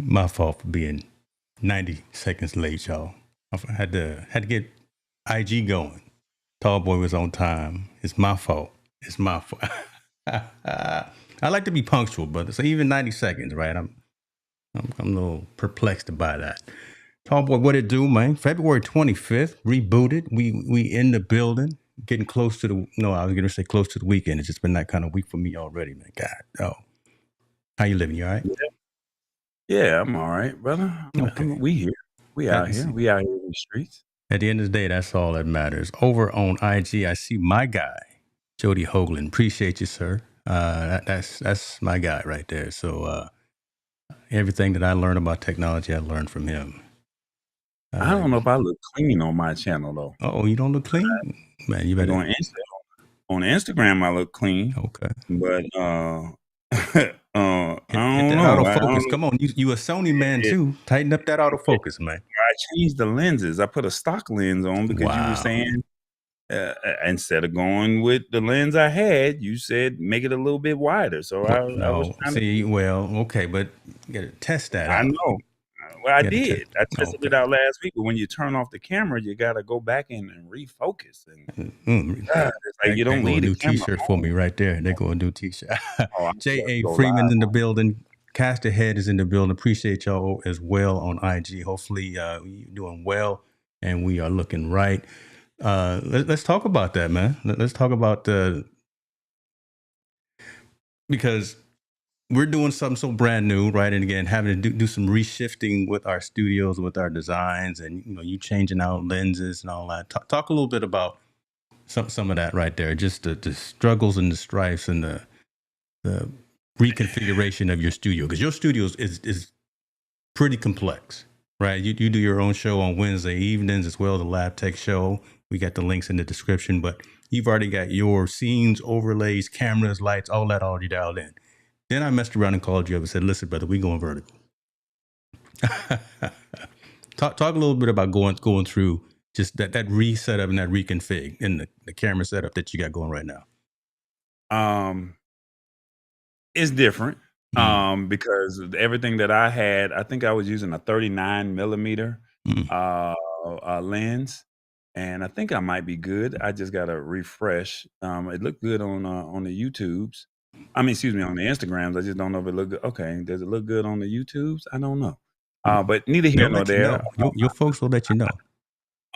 My fault for being 90 seconds late, y'all. I had to get IG going. Tall boy was on time. It's my fault. It's my fault. I like to be punctual, brother. So even 90 seconds, right? I'm a little perplexed by that. Tall boy, what it do, man? February 25th, rebooted. We in the building, getting close to the. No, I was gonna say close to the weekend. It's just been that kind of week for me already, man. God, oh, how you living? You all right? Yeah, I'm all right, brother. Okay. We here. We out here. We out here in the streets. At the end of the day, that's all that matters. Over on IG, I see my guy, Jody Hoagland. Appreciate you, sir. That's my guy right there. So everything that I learned about technology, I learned from him. I don't know if I look clean on my channel though. Oh, you don't look clean, man. You better on Instagram. I look clean. Okay, but hit that autofocus. Come on, you a Sony man too. Tighten up that autofocus, man. I changed the lenses. I put a stock lens on because you were saying instead of going with the lens I had, you said make it a little bit wider. So I was trying okay, but you gotta test that out. I know. Well, I did. I tested it out last week. But when you turn off the camera, you got to go back in and refocus. And it's like you don't need a new T-shirt for me right there. They go a new T-shirt. J.A. Freeman's in the building. Caster Head is in the building. Appreciate y'all as well on IG. Hopefully you're doing well and we are looking right. Let's talk about that, man. Let's talk about because we're doing something so brand new, right? And again, having to do some reshifting with our studios, with our designs, and you changing out lenses and all that. Talk a little bit about some of that right there. Just the struggles and the strifes and the reconfiguration of your studio, because your studio is pretty complex, right? You do your own show on Wednesday evenings as well, the Lab Tech show. We got the links in the description, but you've already got your scenes, overlays, cameras, lights, all that already dialed in. Then I messed around and called you up and said, listen, brother, we going vertical. Talk a little bit about going through just that reset up and that reconfig and the camera setup that you got going right now. It's different because everything that I had, I think I was using a 39 millimeter lens, and I think I might be good. I just got to refresh. It looked good on the YouTubes. on the Instagrams. I just don't know if it look good. Okay, does it look good on the YouTubes? I don't know. But neither here nor there. Your folks will let you know.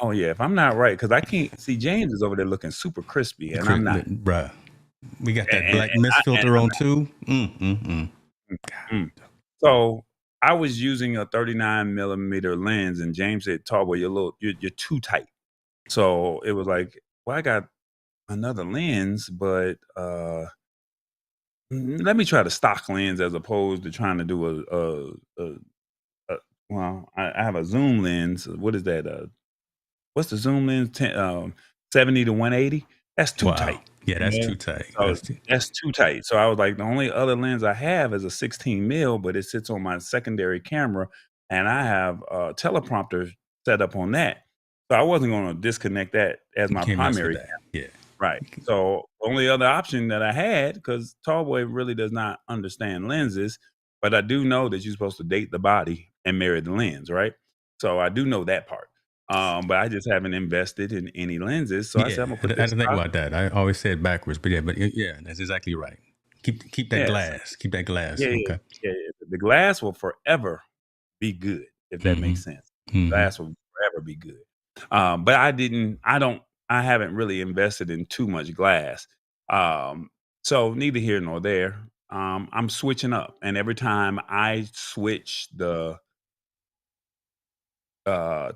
Oh yeah, if I'm not right, because I can't see James is over there looking super crispy, and I'm not. Bruh, we got that black mist filter on too. So I was using a 39 millimeter lens, and James said, "Tallboy, you're too tight." So it was like, well, I got another lens, but let me try the stock lens as opposed to trying to do well, I have a zoom lens. What is that? What's the zoom lens? 70 to 180. That's too tight. Yeah, that's too tight. That's too tight. So I was like, the only other lens I have is a 16 mil, but it sits on my secondary camera, and I have a teleprompter set up on that. So I wasn't going to disconnect that as my primary camera. Yeah. Right. So the only other option that I had, because Tallboy really does not understand lenses, but I do know that you're supposed to date the body and marry the lens, right? So I do know that part. But I just haven't invested in any lenses. So I said, I'm gonna put this. I didn't think about that. I always say it backwards, but yeah, that's exactly right. Keep that glass. Keep that glass. Yeah, okay. Yeah. The glass will forever be good, if that makes sense. Glass will forever be good. But I haven't really invested in too much glass. So neither here nor there. I'm switching up, and every time I switch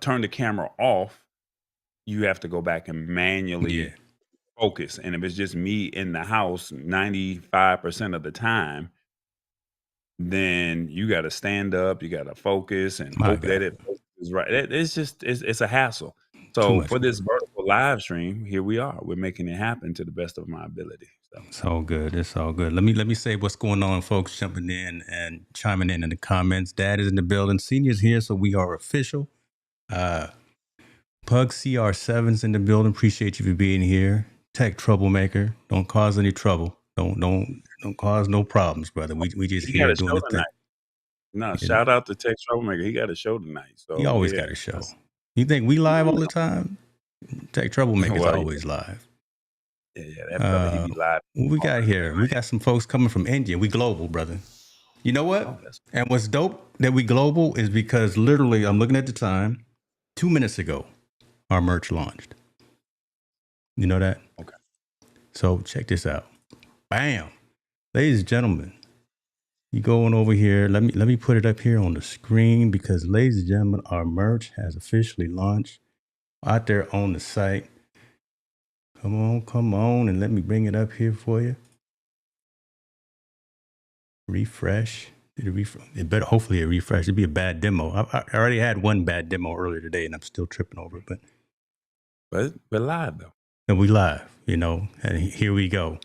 turn the camera off, you have to go back and manually focus. And if it's just me in the house 95% of the time, then you got to stand up, you got to focus and hope that it is right. It's a hassle. So for this vertical live stream, here we are. We're making it happen to the best of my ability. So. It's all good. It's all good. Let me say what's going on, folks. Jumping in and chiming in the comments. Dad is in the building. Senior's here, so we are official. Pug CR7's in the building. Appreciate you for being here. Tech troublemaker. Don't cause any trouble. Don't cause no problems, brother. We just here doing the thing. No, You know, shout out to Tech Troublemaker. He got a show tonight. he So always yeah, got a show. You think we live all the time? Tech Troublemaker's well, yeah, always live. that brother, he be live. What we got here? We got some folks coming from India. We global, brother. You know what? Oh, that's And what's dope that we global is because literally, I'm looking at the time, 2 minutes ago, our merch launched. You know that? okay. So check this out. Bam. Ladies and gentlemen, you going over here. Let me put it up here on the screen because, ladies and gentlemen, our merch has officially launched out there on the site. Come on, and let me bring it up here for you. Refresh. It better hopefully it refresh. It'd be a bad demo. I already had one bad demo earlier today, and I'm still tripping over it. But live though. And we live, and here we go.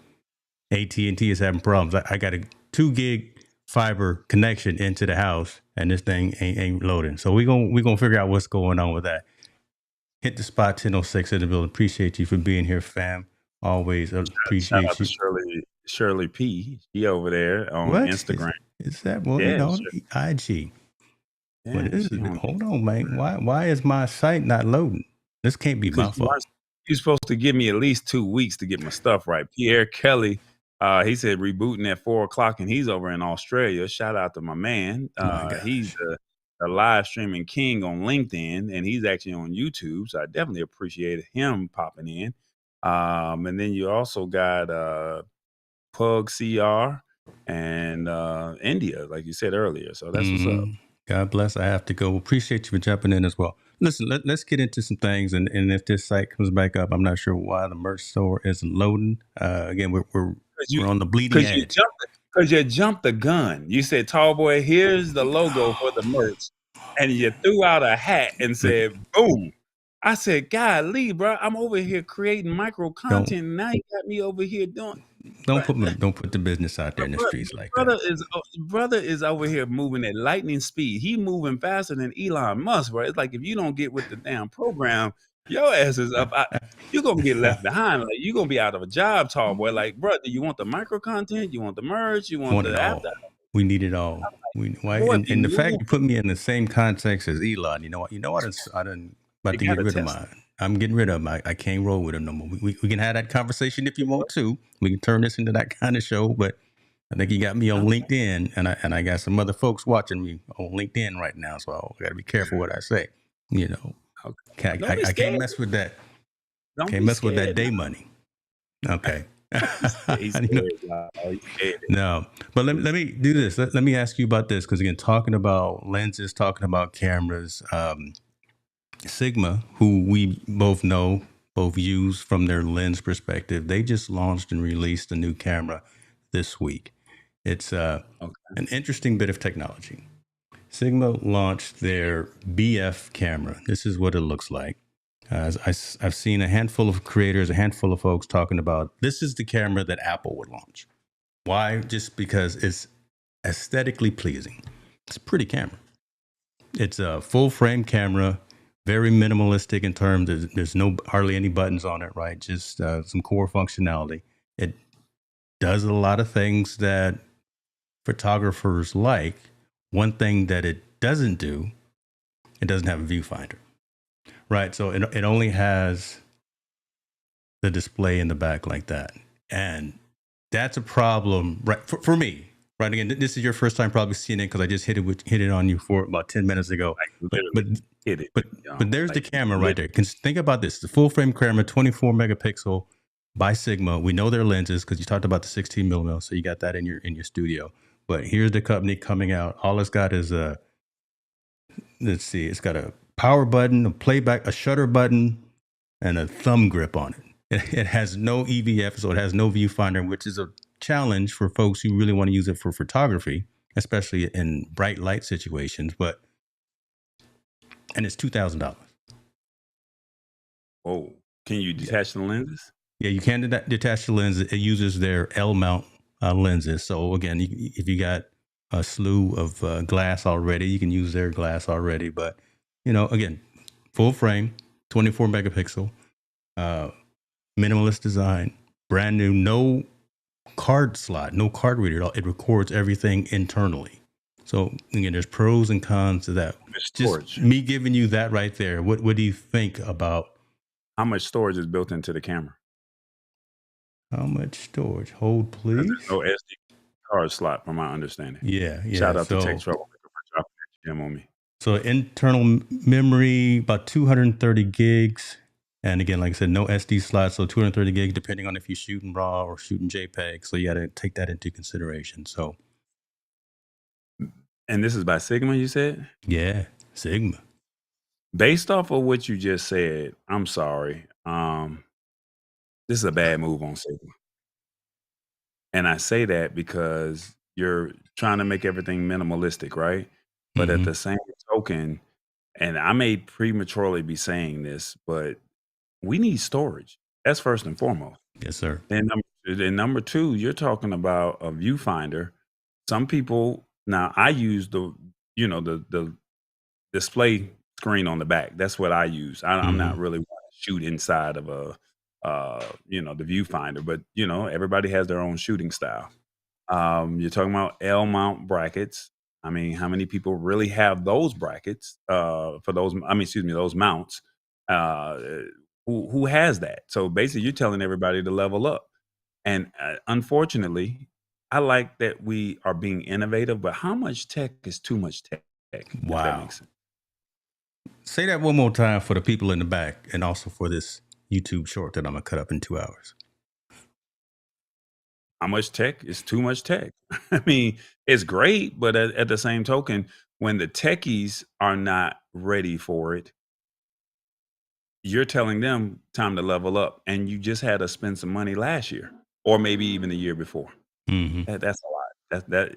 AT&T is having problems. I got a 2 gig fiber connection into the house, and this thing ain't loading. So we gonna figure out what's going on with that. Hit the spot 1006 in the building. Appreciate you for being here, fam. Always Shout appreciate out to you. Shirley P. She over there on What Instagram. is that? Well, Yeah, IG. What yeah, is it? Hold on, man. Why is my site not loading? This can't be my fault. You're supposed to give me at least 2 weeks to get my stuff right. Pierre Kelly, he said rebooting at 4:00, and he's over in Australia. Shout out to my man. My gosh. He's a live streaming king on LinkedIn, and he's actually on YouTube. So I definitely appreciated him popping in. And then you also got Pug CR and India, like you said earlier. So that's what's up. God bless. I have to go. Appreciate you for jumping in as well. Listen, let's get into some things. And if this site comes back up, I'm not sure why the merch store isn't loading. Again, we're on the bleeding edge. Because you jumped the gun. You said, "Tall boy, here's the logo for the merch," and you threw out a hat and said, "Boom." I said, "Golly, bro, I'm over here creating micro content, and now you got me over here doing." Don't put the business out there in the streets like that. Brother is over here moving at lightning speed. He moving faster than Elon Musk, bro. It's like if you don't get with the damn program, your ass is up. You're gonna get left behind. Like you're gonna be out of a job, tall boy. Like, bro, do you want the micro content? You want the merch? You want the app? We need it all. And the fact you put me in the same context as Elon, you know what? I didn't about to get rid of mine. I'm getting rid of him. I can't roll with him no more. We can have that conversation if you want to. We can turn this into that kind of show. But I think he got me on LinkedIn, and I got some other folks watching me on LinkedIn right now. So I got to be careful what I say. Okay. I can't mess with that. Can't mess with that day money. Okay. No, but let me do this. Let me ask you about this because again, talking about lenses, talking about cameras. Sigma, who we both know, both use from their lens perspective, they just launched and released a new camera this week. It's an interesting bit of technology. Sigma launched their BF camera. This is what it looks like. I've seen a handful of creators, a handful of folks talking about this is the camera that Apple would launch. Why? Just because it's aesthetically pleasing. It's a pretty camera. It's a full frame camera. Very minimalistic in terms of there's hardly any buttons on it, right? Just some core functionality. It does a lot of things that photographers like. One thing that it doesn't do, it doesn't have a viewfinder, right? So it only has the display in the back like that. And that's a problem, right? For me, right? Again, this is your first time probably seeing it because I just hit it on you for about 10 minutes ago. But there's the camera right there. Think about this: the full frame camera, 24 megapixel by Sigma. We know their lenses because you talked about the 16 millimeter, so you got that in your studio. But here's the company coming out. All it's got is let's see, it's got a power button, a playback, a shutter button, and a thumb grip on it. It has no EVF, so it has no viewfinder, which is a challenge for folks who really want to use it for photography, especially in bright light situations. And it's $2,000. Oh, can you detach the lenses? Yeah, you can detach the lens. It uses their L mount lenses. So again, if you got a slew of glass already, you can use their glass already. But again, full frame, 24 megapixel, minimalist design, brand new, no card slot, no card reader at all. It records everything internally. So again, there's pros and cons to that. Just Storage. me giving you that right there. What do you think about How much storage is built into the camera? how much storage? Hold, Because there's please. no SD card slot, from my understanding. Yeah, Shout yeah. out to Tech So Troublemaker for dropping that gem on me. so internal memory about 230 gigs. And again, like I said, no SD slots, so 230 gigs, depending on if you're shooting RAW or shooting JPEG. So you got to take that into consideration. So And this is by Sigma, you said? yeah, Sigma. Based off of what you just said, I'm sorry. This is a bad move on Sigma. And I say that because you're trying to make everything minimalistic, right? But at Mm-hmm. the same token, and I may prematurely be saying this, but we need storage. That's first and foremost. Yes, sir. And number two, you're talking about a viewfinder. Some people now I use the display screen on the back. That's what I use. I'm not Mm-hmm. really want to shoot inside of a the viewfinder, but everybody has their own shooting style. You're talking about L mount brackets. I mean, how many people really have those brackets for those? I mean, excuse me, those mounts. Uh, who has that? So basically, you're telling everybody to level up. And unfortunately, I like that we are being innovative, but how much tech is too much tech? If that Wow. makes sense. Say that one more time for the people in the back and also for this YouTube short that I'm going to cut up in 2 hours. How much tech is too much tech? I mean, it's great, but at the same token, when the techies are not ready for it, you're telling them time to level up, and you just had to spend some money last year or maybe even the year before. Mm-hmm. That's a lot.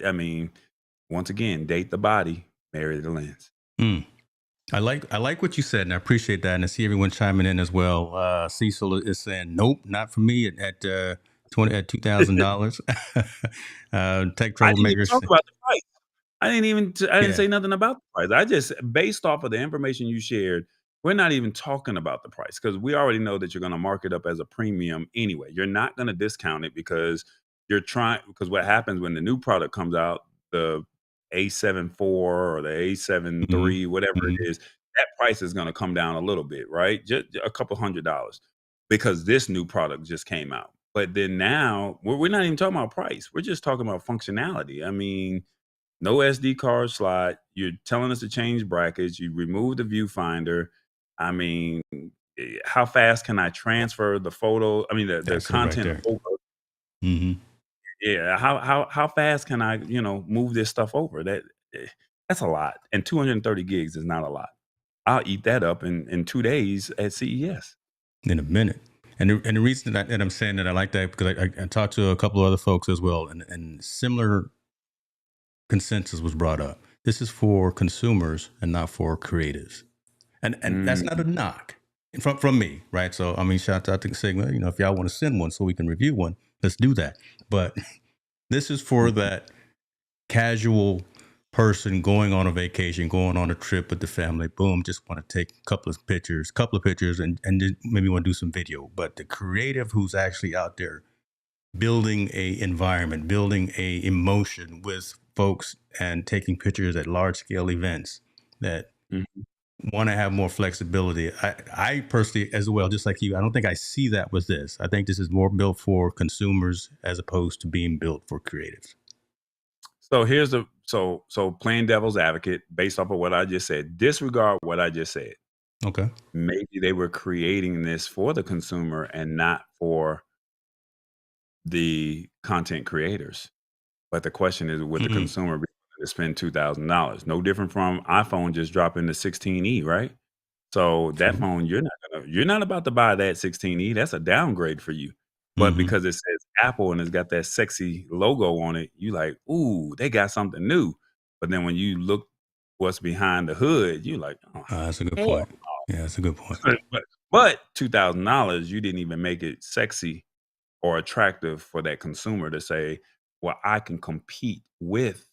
I mean, once again, date the body, marry the lens. Mm. I like what you said, and I appreciate that. And I see everyone chiming in as well. Cecil is saying, "Nope, not for me." At $2,000. Tech I didn't even troublemakers. talk about the price. I didn't Yeah. say nothing about the price. I just based off of the information you shared, we're not even talking about the price because we already know that you're gonna mark it up as a premium anyway. You're not gonna discount it because because what happens when the new product comes out, the A7 IV or the A7 Mm-hmm. III, whatever Mm-hmm. it is, that price is gonna come down a little bit, right? Just a couple $100 because this new product just came out. But then now we're not even talking about price. We're just talking about functionality. I mean, no SD card slot. You're telling us to change brackets. You remove the viewfinder. I mean, how fast can I transfer the photo? I mean, the That's it right content there. over. Mm-hmm. Yeah, how fast can I move this stuff over? That's a lot, and 230 gigs is not a lot. I'll eat that up in 2 days at CES. In a minute. And the reason that I'm saying that I like that because I talked to a couple of other folks as well, and similar consensus was brought up. This is for consumers and not for creatives. And that's not a Mm. knock from me, right? So I mean, shout out to Sigma. If y'all want to send one so we can review one, let's do that. But this is for that casual person going on a vacation, going on a trip with the family. Boom, just want to take a couple of pictures, and then maybe want to do some video. But the creative who's actually out there building a environment, building a emotion with folks, and taking pictures at large scale events that Mhm. want to have more flexibility. I personally, as well, just like you, I don't think I see that with this. I think this is more built for consumers as opposed to being built for creatives. So here's the so playing devil's advocate based off of what I just said. Disregard what I just said. Okay. Maybe they were creating this for the consumer and not for the content creators. But the question is, would the Mm-hmm. consumer be willing to spend $2,000? No different from iPhone just dropping the 16e, right? So that True. phone, you're not about to buy that 16e. That's a downgrade for you. But Mm-hmm. because it says Apple and it's got that sexy logo on it, you like, ooh, they got something new. But then when you look what's behind the hood, you like, oh That's a good hell. point. Yeah, that's a good point. But $2,000, you didn't even make it sexy or attractive for that consumer to say, well, I can compete with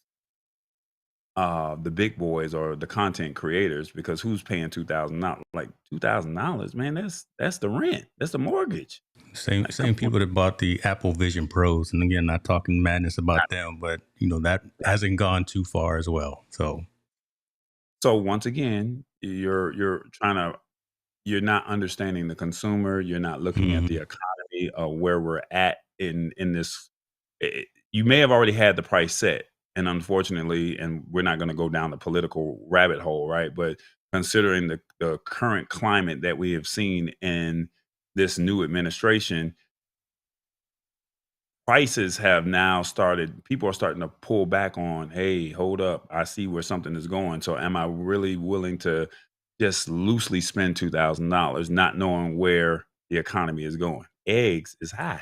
the big boys or the content creators, because who's paying $2,000? Like $2,000, man. That's the rent. That's the mortgage. Like, come Same on. people that bought the Apple Vision Pros, and again, not talking madness about them, but that hasn't gone too far as well. So So once again, you're not understanding the consumer. You're not looking at the mhm. economy of where we're at in this. You may have already had the price set, and unfortunately, and we're not going to go down the political rabbit hole, right? But considering the current climate that we have seen in this new administration, prices have now started. People are starting to pull back on, hey, hold up, I see where something is going. So am I really willing to just loosely spend $2,000, not knowing where the economy is going? Eggs is high.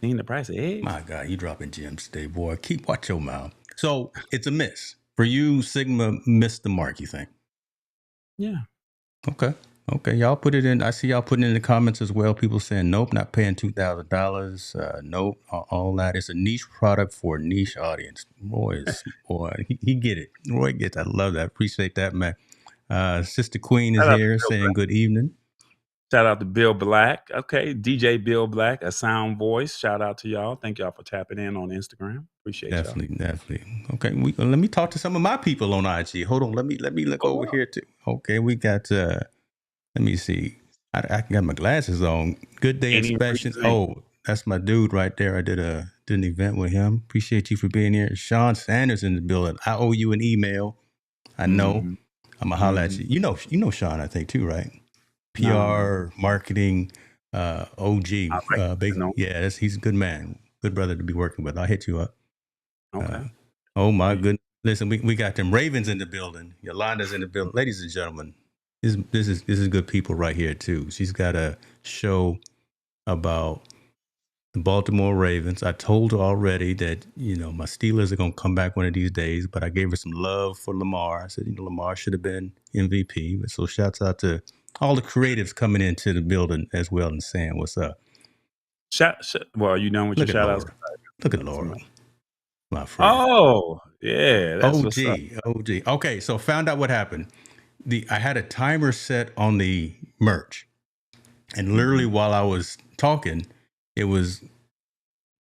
Seen the price of eggs? My God, you dropping gems today, boy. Watch your mouth. So it's a miss for you. Sigma missed the mark. You think? Yeah. Okay. Okay. Y'all put it in. I see y'all putting it in the comments as well. People saying nope, not paying $2,000. Nope, all that. It's a niche product for a niche audience. Boy, he get it. Roy gets. I love that. Appreciate that, man. Sister Queen is Shout out to here Bill saying Black. good evening. Shout out to Bill Black. Okay, DJ Bill Black, a sound voice. Shout out to y'all. Thank y'all for tapping in on Instagram. Appreciate y'all. Definitely. Okay, let me talk to some of my people on IG. Hold on, let me look over Oh, here too. Okay, we got. Let me see. I got my glasses on. Good day can't even read inspections. his name. Oh, that's my dude right there. I did an event with him. Appreciate you for being here. Sean Sanders in the building. I owe you an email. I know. Mm-hmm. I'm gonna holler at Mm-hmm. you. You know Sean, I think too, right? No, PR marketing, I OG. recognize. No. Yeah, he's a good man, good brother to be working with. I'll hit you up. Okay. Uh, oh my Do you- goodness! Listen, we got them Ravens in the building. Yolanda's in the building, ladies and gentlemen. This is good people right here too. She's got a show about the Baltimore Ravens. I told her already that my Steelers are gonna come back one of these days, but I gave her some love for Lamar. I said Lamar should have been MVP. So shouts out to all the creatives coming into the building as well and saying what's up. Well, you done with your Look at shout outs? Laura. Look at Laura, my friend. Oh, yeah, that's what's up. OG. Okay, so found out what happened. I had a timer set on the merch, and literally Mhm. while I was talking, it was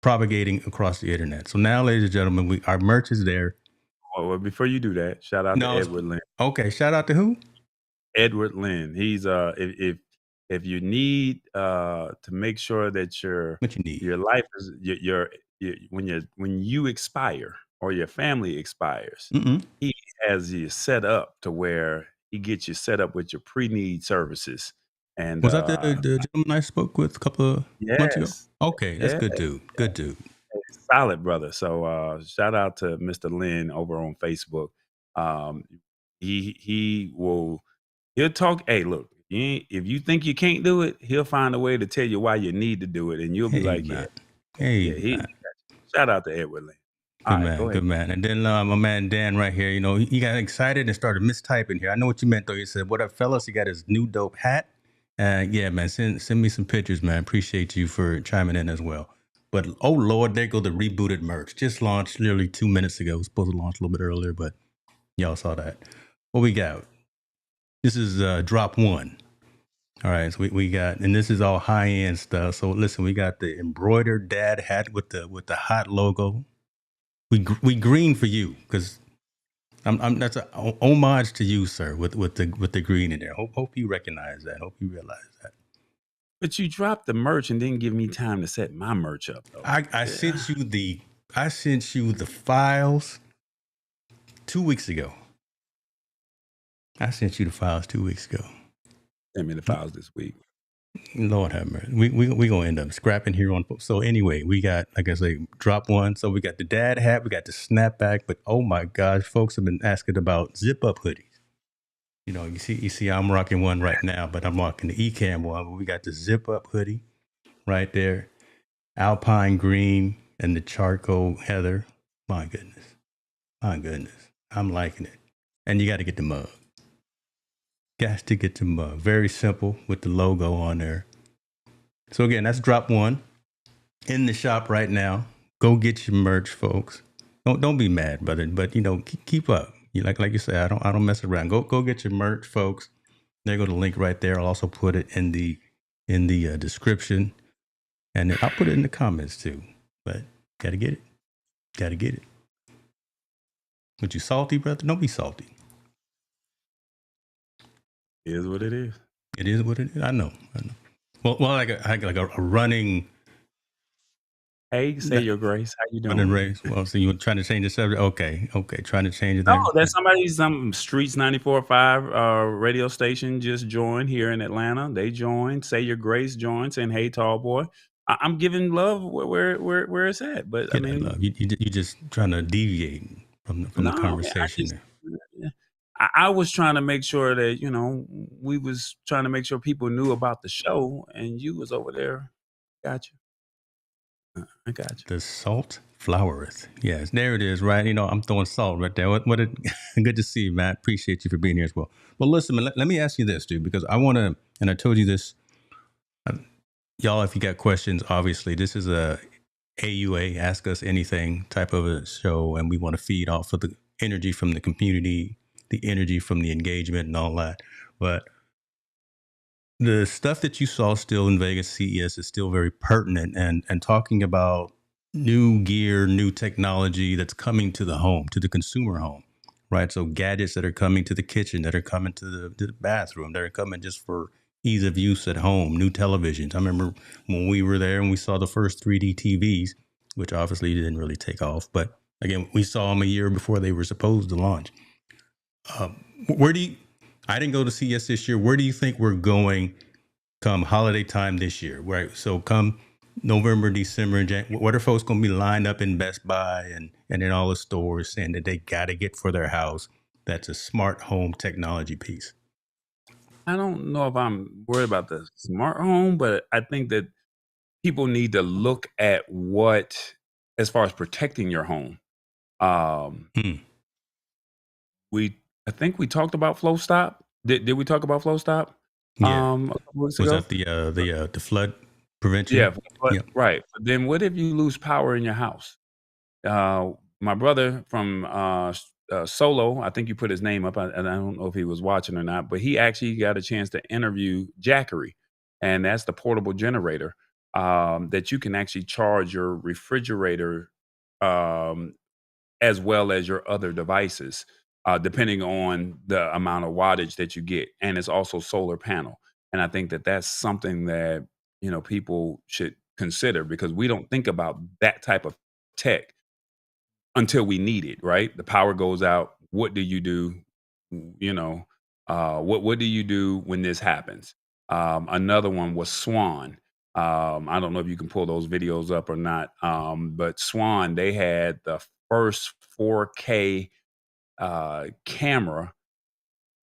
propagating across the internet. So now, ladies and gentlemen, our merch is there. Well, before you do that, shout out to No, Edward Lynn. okay. Shout out to who? Edward Lynn. He's if you need to make sure that What you need? your life is when you expire or your family expires, Mm-mm. he has you set up to where he gets you set up with your pre-need services. And Was that the gentleman I spoke with a couple of months ago? yes, Okay, that's yeah, good dude. Good dude. solid brother. So shout out to Mr. Lynn over on Facebook. Um, he'll talk. Hey, look, if you think you can't do it, he'll find a way to tell you why you need to do it, and you'll be Hey like, yeah, man. Hey yeah. man. Shout out to Edward Lynn. All right, go ahead. Good man. And then my man Dan right here, he got excited and started mistyping here. I know what you meant though. He said, "What up, fellas?" He got his new dope hat. Yeah, man, send me some pictures, man. Appreciate you for chiming in as well. But oh Lord, there go the rebooted merch. Just launched literally 2 minutes ago. It was supposed to launch a little bit earlier, but y'all saw that. What we got? This is drop one. All right, so we got, and this is all high end stuff. So listen, we got the embroidered dad hat with the hot logo. We green for you because I'm that's a homage to you, sir, with the green in there. Hope you recognize that. Hope you realize that. But you dropped the merch and didn't give me time to set my merch up, though. I Yeah. sent you the files 2 weeks ago. I sent you the files 2 weeks ago. Send me the files this week. Lord have mercy. We gonna end up scrapping here on. So anyway, we got, like I say, drop one. So we got the dad hat, we got the snapback, but oh my gosh, folks have been asking about zip up hoodies. You see, I'm rocking one right now, but I'm rocking the Ecam one. But we got the zip up hoodie right there, alpine green and the charcoal heather. My goodness, I'm liking it. And you got to get the mug. Got to get the mug. Very simple with the logo on there. So again, that's drop one in the shop right now. Go get your merch, folks. Don't be mad, brother, but keep up. like you said, I don't mess around. Go get your merch, folks. There go the link right there. I'll also put it in the description, and then I'll put it in the comments too. But gotta get it. Gotta get it. But you salty, brother? Don't be salty. It is what it is. It is what it is. I know. Well, like a running. Hey, say your grace. How you Running doing? race. Well, so you were trying to change the subject? Okay. Trying to change it No, there. that's some Streets 94.5 radio station just joined here in Atlanta. They joined. Say your grace joined, saying, "Hey, tall boy." I'm giving love where it's at, but I Get that mean, love. You just trying to deviate from the no, man, conversation there. I was trying to make sure that we was trying to make sure people knew about the show, and you was over there. Got you. I got you. The salt flowereth. Yes, there it is, right? I'm throwing salt right there. What a good to see you, Matt. Appreciate you for being here as well. Well, listen, man, let me ask you this, dude, because I want to, and I told you this, y'all, if you got questions, obviously, this is a AUA, Ask Us Anything type of a show, and we want to feed off of the energy from the community, the energy from the engagement and all that. But the stuff that you saw still in Vegas CES is still very pertinent, and talking about new gear, new technology that's coming to the home, to the consumer home, right? So gadgets that are coming to the kitchen, that are coming to the bathroom, that are coming just for ease of use at home, new televisions. I remember when we were there and we saw the first 3D TVs, which obviously didn't really take off, but again, we saw them a year before they were supposed to launch. Where do you, I didn't go to CES this year. Where do you think we're going come holiday time this year? Right. So come November, December, and January, what are folks going to be lined up in Best Buy and in all the stores saying that they got to get for their house? That's a smart home technology piece. I don't know if I'm worried about the smart home, but I think that people need to look at what, as far as protecting your home. I think we talked about Flow Stop. Did we talk about Flow Stop? Yeah. A couple weeks Was ago. that the flood prevention? Yeah, but Yep. right. But then what if you lose power in your house? My brother from Solo, I think you put his name up, and I don't know if he was watching or not, but he actually got a chance to interview Jackery, and that's the portable generator that you can actually charge your refrigerator um, as well as your other devices, depending on the amount of wattage that you get, and it's also solar panel. And I think that that's something that people should consider, because we don't think about that type of tech until we need it, right? The power goes out. What do you do? What do you do when this happens? Another one was Swan. I don't know if you can pull those videos up or not, but Swan, they had the first 4K camera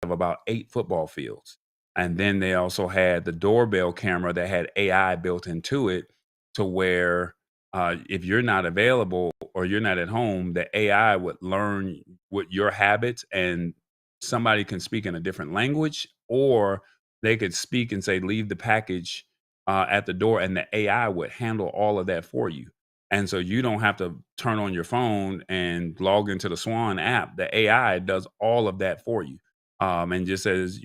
of about 8 football fields. And then they also had the doorbell camera that had AI built into it, to where if you're not available or you're not at home, the AI would learn what your habits, and somebody can speak in a different language, or they could speak and say, leave the package at the door, and the AI would handle all of that for you. And so you don't have to turn on your phone and log into the Swan app. The AI does all of that for you, and just says,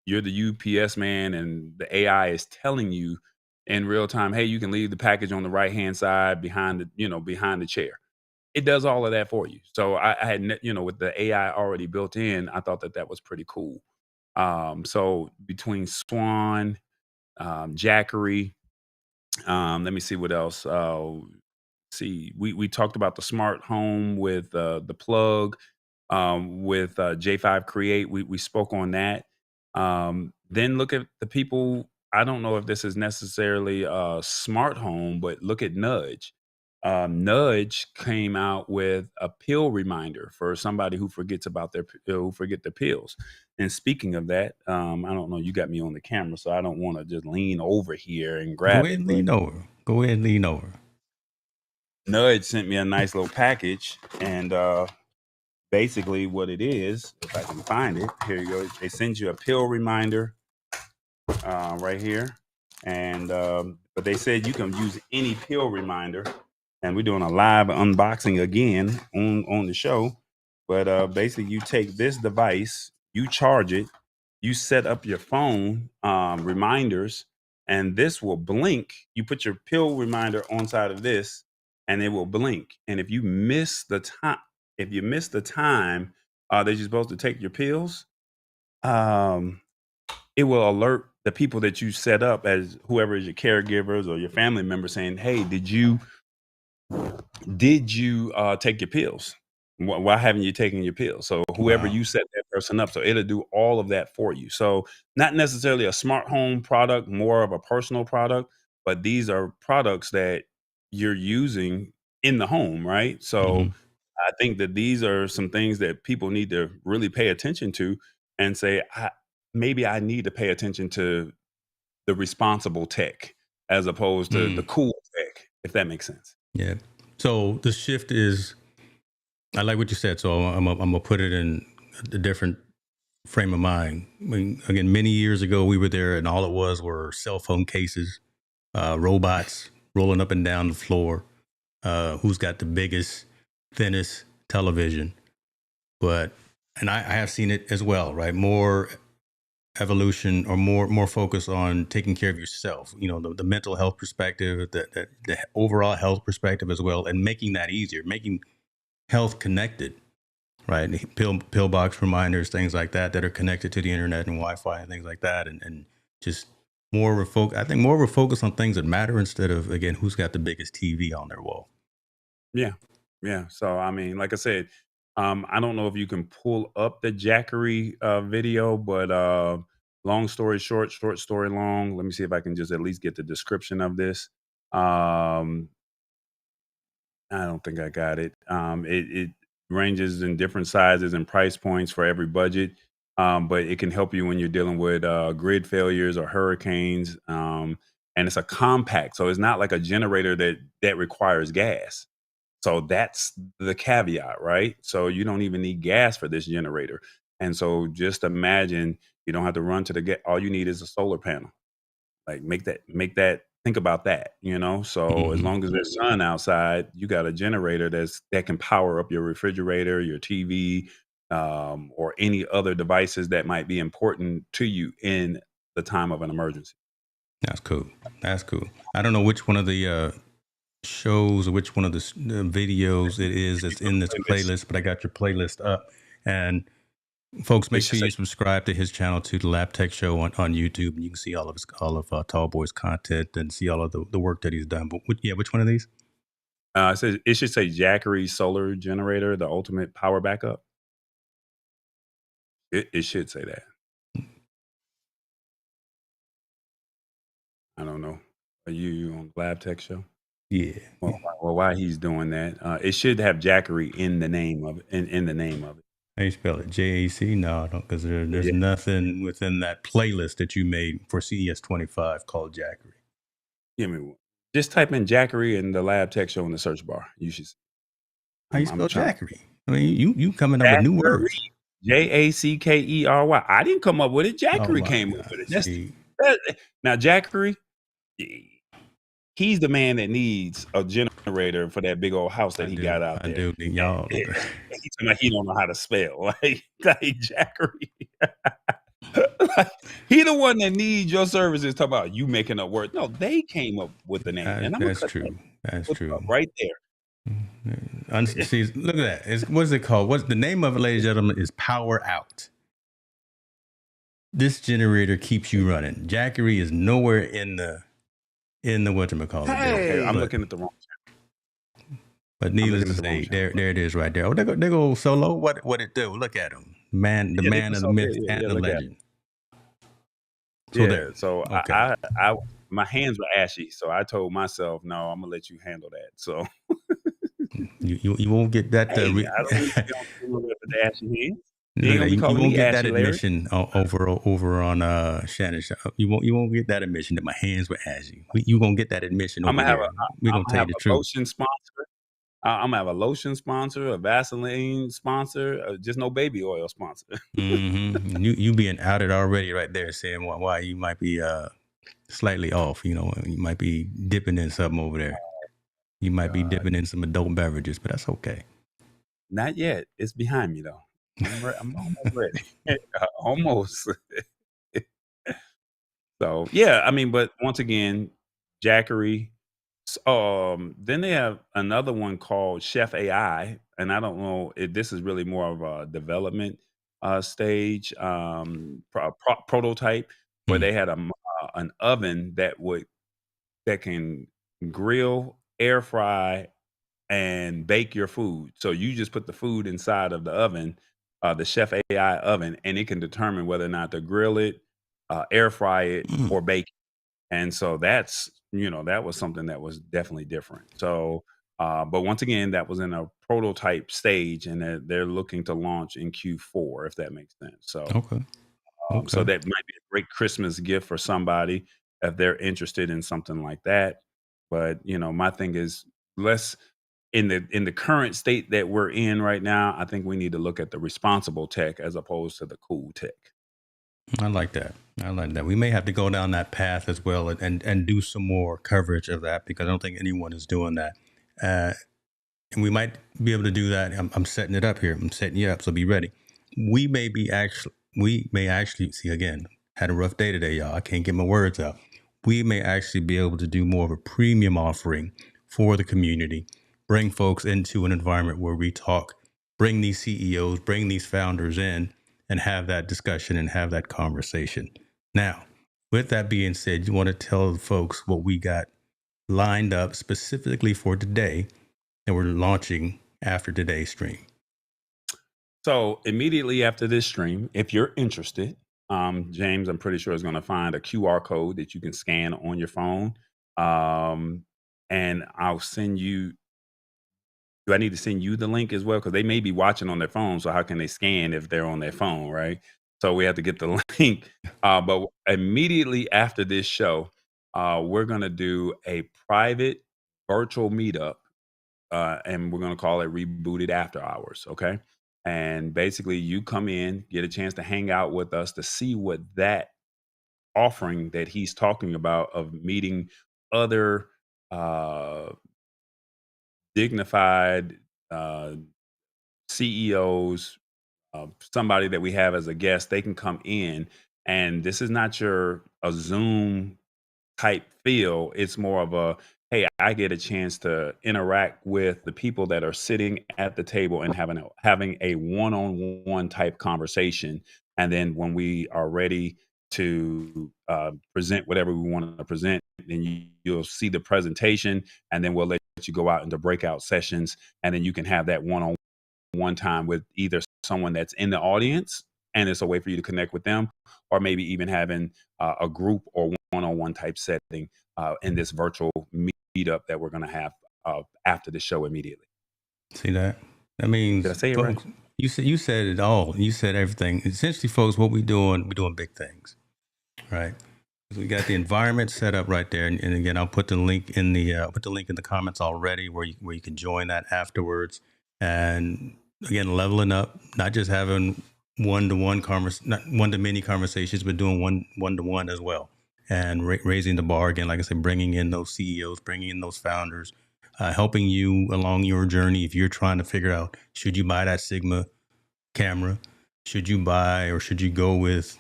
you're the UPS man, and the AI is telling you in real time, hey, you can leave the package on the right hand side behind the chair. It does all of that for you. So I had, with the AI already built in, I thought that was pretty cool. So between Swan, Jackery, let me see what else. See, we talked about the smart home with the plug, with J5 Create. We spoke on that. Then look at the people. I don't know if this is necessarily a smart home, but look at Nudge. Nudge came out with a pill reminder for somebody who forgets about who forget their pills. And speaking of that, I don't know. You got me on the camera, so I don't want to just lean over here and Go grab ahead it. and But lean over. Go ahead and lean over. Nudge sent me a nice little package, and basically what it is, if I can find it, here you go. They send you a pill reminder right here, and but they said you can use any pill reminder, and we're doing a live unboxing again on the show. But basically, you take this device, you charge it, you set up your phone reminders, and this will blink. You put your pill reminder on side of this, and it will blink. And if you miss the time, that you're supposed to take your pills, um, it will alert the people that you set up as whoever is your caregivers or your family members, saying, "Hey, did you take your pills? Why haven't you taken your pills?" So whoever Wow. you set that person up, so it'll do all of that for you. So not necessarily a smart home product, more of a personal product, but these are products that you're using in the home, right? So Mhm. I think that these are some things that people need to really pay attention to and say, maybe I need to pay attention to the responsible tech as opposed to the Mm. cool tech, if that makes sense. Yeah. So the shift is, I like what you said. So I'm gonna put it in a different frame of mind. I mean, again, many years ago, we were there, and all it was were cell phone cases, robots rolling up and down the floor. Who's got the biggest, thinnest television? But and I have seen it as well, right? More evolution, or more focus on taking care of yourself. You know, the mental health perspective, the overall health perspective as well, and making that easier, making health connected, right? And pill box reminders, things like that are connected to the internet and Wi-Fi and things like that, and just I think more of a focus on things that matter instead of, again, who's got the biggest TV on their wall. Yeah. Yeah. So, I mean, like I said, I don't know if you can pull up the Jackery video, but long story short, short story long, let me see if I can just at least get the description of this. Um, I don't think I got it. It ranges in different sizes and price points for every budget, but it can help you when you're dealing with grid failures or hurricanes. And it's a compact, so it's not like a generator that requires gas. So that's the caveat, right? So you don't even need gas for this generator. And so just imagine you don't have to run to the get. All you need is a solar panel. Like make that think about that, you know? So as Hmm. long as there's sun outside, you got a generator that can power up your refrigerator, your TV, or any other devices that might be important to you in the time of an emergency. That's cool. That's cool. I don't know which one of the shows or which one of the videos it is that's in this playlist, but I got your playlist up. And folks, It make should sure say you subscribe to his channel, to the Lab Tech Show on YouTube, and you can see all of Tallboy's content and see all of the work that he's done. But which one of these? it should say Jackery solar generator, the ultimate power backup. It should say that. I don't know. Are you on Lab Tech Show? Yeah. Well, why he's doing that? It should have Jackery in the name of it. In the name of it. How you spell it? JAC? No, I don't, because there's Yeah, nothing within that playlist that you made for CES 25 called Jackery. give me one. Just type in Jackery and the Lab Tech Show in the search bar. You should. How you I'm spell trying. Jackery? I mean, you coming up with new Jackery. words. Jackery. I didn't come up with it. Oh Jackery my came up with God. it. See, Now Jackery. He's the man that needs a generator for that big old house that he got out I there. do. Y'all. And he's talking about he don't know how to spell. Like Jackery. Like, he the one that needs your services. Talk about you making up words. No, they came up with the name, and I'm gonna That's cut that true. That's clip up true. right there. See, look at that. What is it called? What's the name of it, ladies and gentlemen? Is Power Out. This generator keeps you running. Jackery is nowhere in the whatchamacallit there. Okay, I'm But looking at the wrong. I'm needless looking to at the wrong say, channel. there it is right there. Oh, there go Solo. What it do? Look at him. The Yeah, they man do of the so good. myth Yeah, and yeah, the look at it. legend. So Yeah, there. so Okay. I my hands were ashy, so I told myself, no, I'm gonna let you handle that. So You won't get that. hey, I don't need to be on camera with the ashy hands. You ain't Look, gonna be you calling won't me get that ashy, Larry. admission over on Shannon. You won't get that admission that my hands were ashy. You gonna get that admission I'm over gonna have a here. We're I'm gonna gonna tell you have the a truth. lotion sponsor. I'm gonna have a lotion sponsor, a Vaseline sponsor, just no baby oil sponsor. Mm-hmm. You being outed already right there, saying why you might be slightly off. You know, you might be dipping in something over there. You might be God. dipping in some adult beverages, but that's okay. Not yet. It's behind me though. I'm almost ready. Almost. So yeah, I mean, but once again, Jackery. Then they have another one called Chef AI, and I don't know if this is really more of a development stage prototype, where Mm, they had an oven that can grill, air fry, and bake your food. So you just put the food inside of the oven, the Chef AI oven, and it can determine whether or not to grill it, air fry it, mm. or bake. And so that's, that was something that was definitely different. So, but once again, that was in a prototype stage, and they're looking to launch in Q4, if that makes sense. So, Okay. so Okay. that might be a great Christmas gift for somebody if they're interested in something like that. But my thing is, let's in the current state that we're in right now, I think we need to look at the responsible tech as opposed to the cool tech. I like that. I like that. We may have to go down that path as well, and do some more coverage of that, because I don't think anyone is doing that. Uh, and we might be able to do that. I'm setting it up here. I'm setting you up, so be ready. We may actually see, again. Had a rough day today, y'all. I can't get my words out. We may actually be able to do more of a premium offering for the community. Bring folks into an environment where we talk. Bring these CEOs, bring these founders in, and have that discussion and have that conversation. Now, with that being said, you want to tell the folks what we got lined up specifically for today that we're launching after today's stream. So immediately after this stream, if you're interested, James, I'm pretty sure is going to find a QR code that you can scan on your phone, and I'll send you. Do I need to send you the link as well? Because they may be watching on their phone. So how can they scan if they're on their phone, right? So we have to get the link. But immediately after this show, we're going to do a private virtual meetup, and we're going to call it Rebooted After Hours. Okay. And basically, you come in, get a chance to hang out with us to see what that offering that he's talking about of meeting other uh, dignified uh, CEOs, somebody that we have as a guest, they can come in. And this is not your a Zoom type feel. It's more of a, hey, I get a chance to interact with the people that are sitting at the table and having a one-on-one type conversation. And then when we are ready to present whatever we want to present, then you'll see the presentation, and then we'll let you go out into breakout sessions, and then you can have that one time with either someone that's in the audience, and it's a way for you to connect with them, or maybe even having a group or one-on-one type setting in this virtual meetup that we're going to have after the show immediately. See that? That Did I means, say it right? folks, you said it all. You said everything. Essentially, folks, what we're doing big things, right? We got the environment set up right there, and again, I'll put the link in the comments already, where you can join that afterwards. And again, leveling up, not just having not one to many conversations, but doing one to one as well, and raising the bar again. Like I said, bringing in those CEOs, bringing in those founders, helping you along your journey. If you're trying to figure out, should you buy that Sigma camera, should you buy, or should you go with,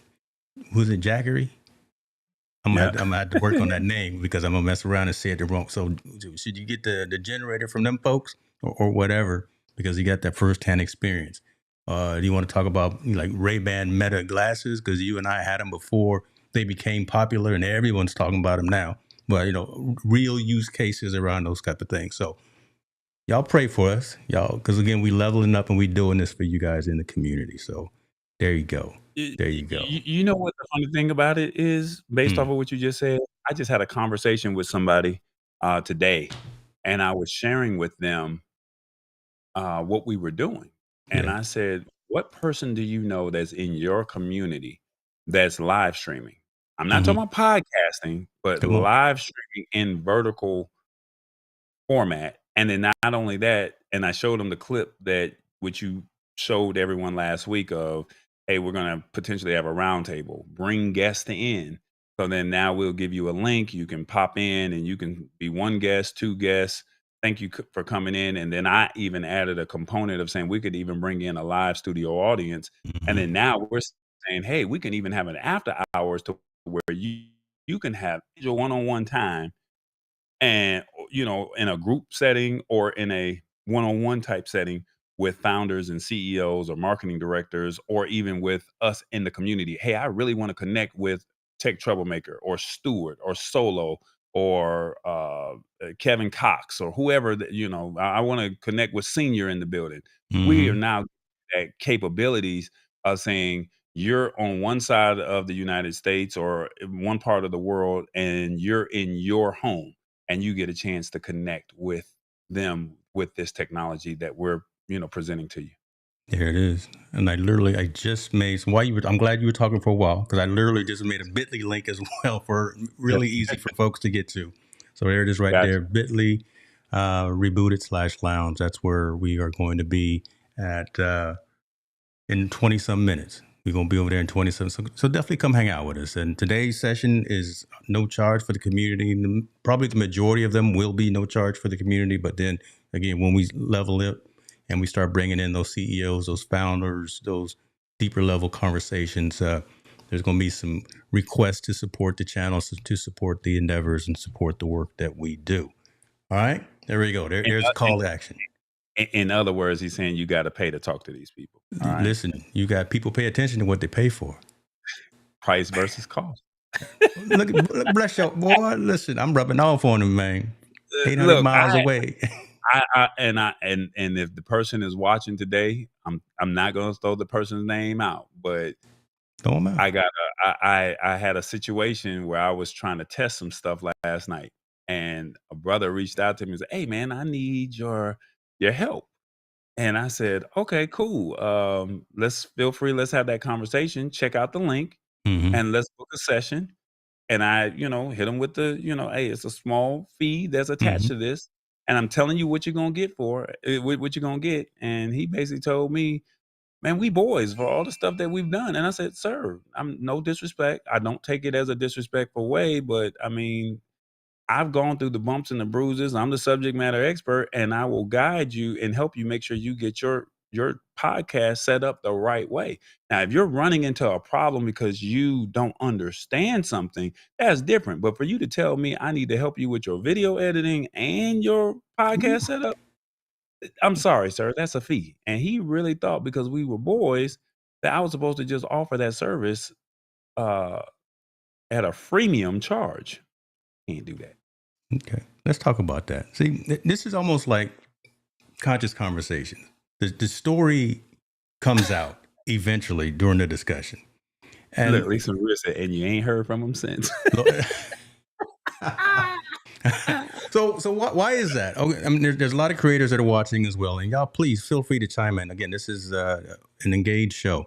who's it, Jackery? Yeah. I'm gonna have to work on that name, because I'm gonna mess around and say it wrong. So should you get the generator from them folks, or whatever, because you got that firsthand experience? Do you want to talk about, like, Ray-Ban Meta glasses? Because you and I had them before they became popular, and everyone's talking about them now. But real use cases around those type of things. So y'all pray for us, y'all, because again, we leveling up and we doing this for you guys in the community. So there you go. You, There you go. you know what the funny thing about it is, based off Mm, of what you just said? I just had a conversation with somebody today, and I was sharing with them what we were doing. And yeah. I said, what person do you know that's in your community that's live streaming? I'm not Hmm. talking about podcasting, but Come on. live streaming in vertical format. And then not only that, and I showed them the clip that which you showed everyone last week of, hey, we're going to potentially have a roundtable, bring guests in. So then now we'll give you a link. You can pop in and you can be one guest, two guests, thank you for coming in. And then I even added a component of saying we could even bring in a live studio audience. And then now we're saying, hey, we can even have an after hours to where you can have your one-on-one time, and in a group setting or in a one-on-one type setting with founders and CEOs or marketing directors, or even with us in the community. Hey, I really want to connect with Tech Troublemaker or Stewart or Solo or Kevin Cox or whoever that, I want to connect with Senior in the building. We are Mm-hmm. now at capabilities of saying you're on one side of the United States or one part of the world, and you're in your home, and you get a chance to connect with them with this technology that we're presenting to you. There it is. And I just made some, I'm glad you were talking for a while, because I literally just made a Bitly link as well, for really easy for folks to get to. So there it is right Gotcha. there. Bitly, rebooted/lounge. That's where we are going to be at, in 20 some minutes. We're going to be over there in 27. So definitely come hang out with us. And today's session is no charge for the community. Probably the majority of them will be no charge for the community. But then again, when we level it and we start bringing in those CEOs, those founders, those deeper level conversations, there's going to be some requests to support the channels, to support the endeavors and support the work that we do. All right. There we go. In, There's a call to action. in other words, he's saying you got to pay to talk to these people. All right. Listen, you got people pay attention to what they pay for. Price versus cost. Look, bless your boy. Listen, I'm rubbing off on him, man. 800 Look, miles away. and if the person is watching today, I'm not going to throw the person's name out, but Throw him out. I had a situation where I was trying to test some stuff last night, and a brother reached out to me and said, "Hey man, I need your help." And I said, "Okay, cool. Let's have that conversation. Check out the link Mm-hmm. and let's book a session." And I, hit him with the, hey, it's a small fee that's attached Mm-hmm. to this, and I'm telling you what you're gonna get what you're gonna get. And he basically told me, "Man, we boys for all the stuff that we've done." And I said, "Sir, I'm no disrespect. I don't take it as a disrespectful way, but I mean, I've gone through the bumps and the bruises. I'm the subject matter expert, and I will guide you and help you make sure you get your podcast set up the right way. Now, if you're running into a problem because you don't understand something, that's different. But for you to tell me I need to help you with your video editing and your podcast setup, I'm sorry, sir, that's a fee." And he really thought because we were boys that I was supposed to just offer that service uh, at a freemium charge. Can't do that. Okay. Let's talk about that. See, this is almost like conscious conversation. The story comes out eventually during the discussion. Look, And Lisa Maria said, "And you ain't heard from him since." so why is that? Okay, I mean, there's a lot of creators that are watching as well, and y'all please feel free to chime in. Again, this is an engaged show.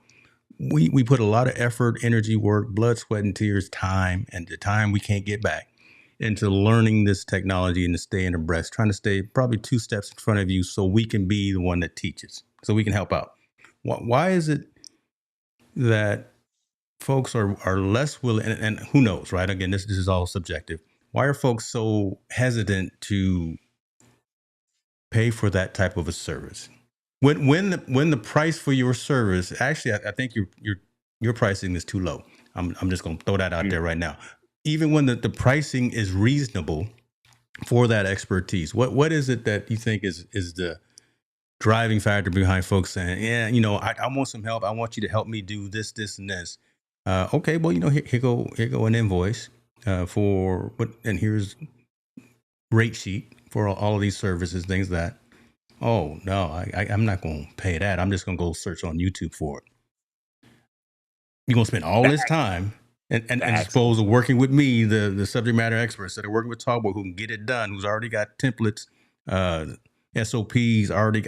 We put a lot of effort, energy, work, blood, sweat, and tears, time, and the time we can't get back into learning this technology and to stay abreast, trying to stay probably 2 steps in front of you so we can be the one that teaches, so we can help out. Why is it that folks are less willing, and who knows, right? Again, this is all subjective. Why are folks so hesitant to pay for that type of a service? When the price for your service, actually, I think your pricing is too low. I'm just going to throw that out there right now. Even when the pricing is reasonable for that expertise, what is it that you think is the driving factor behind folks saying, "Yeah, I want some help. I want you to help me do this, this, and this." Okay, well, here go an invoice for what, and here's rate sheet for all of these services, things that. Oh no, I'm not going to pay that. I'm just going to go search on YouTube for it. You're going to spend all this time and suppose of working with me, the subject matter experts that are working with Talkboy, who can get it done, who's already got templates, SOPs, already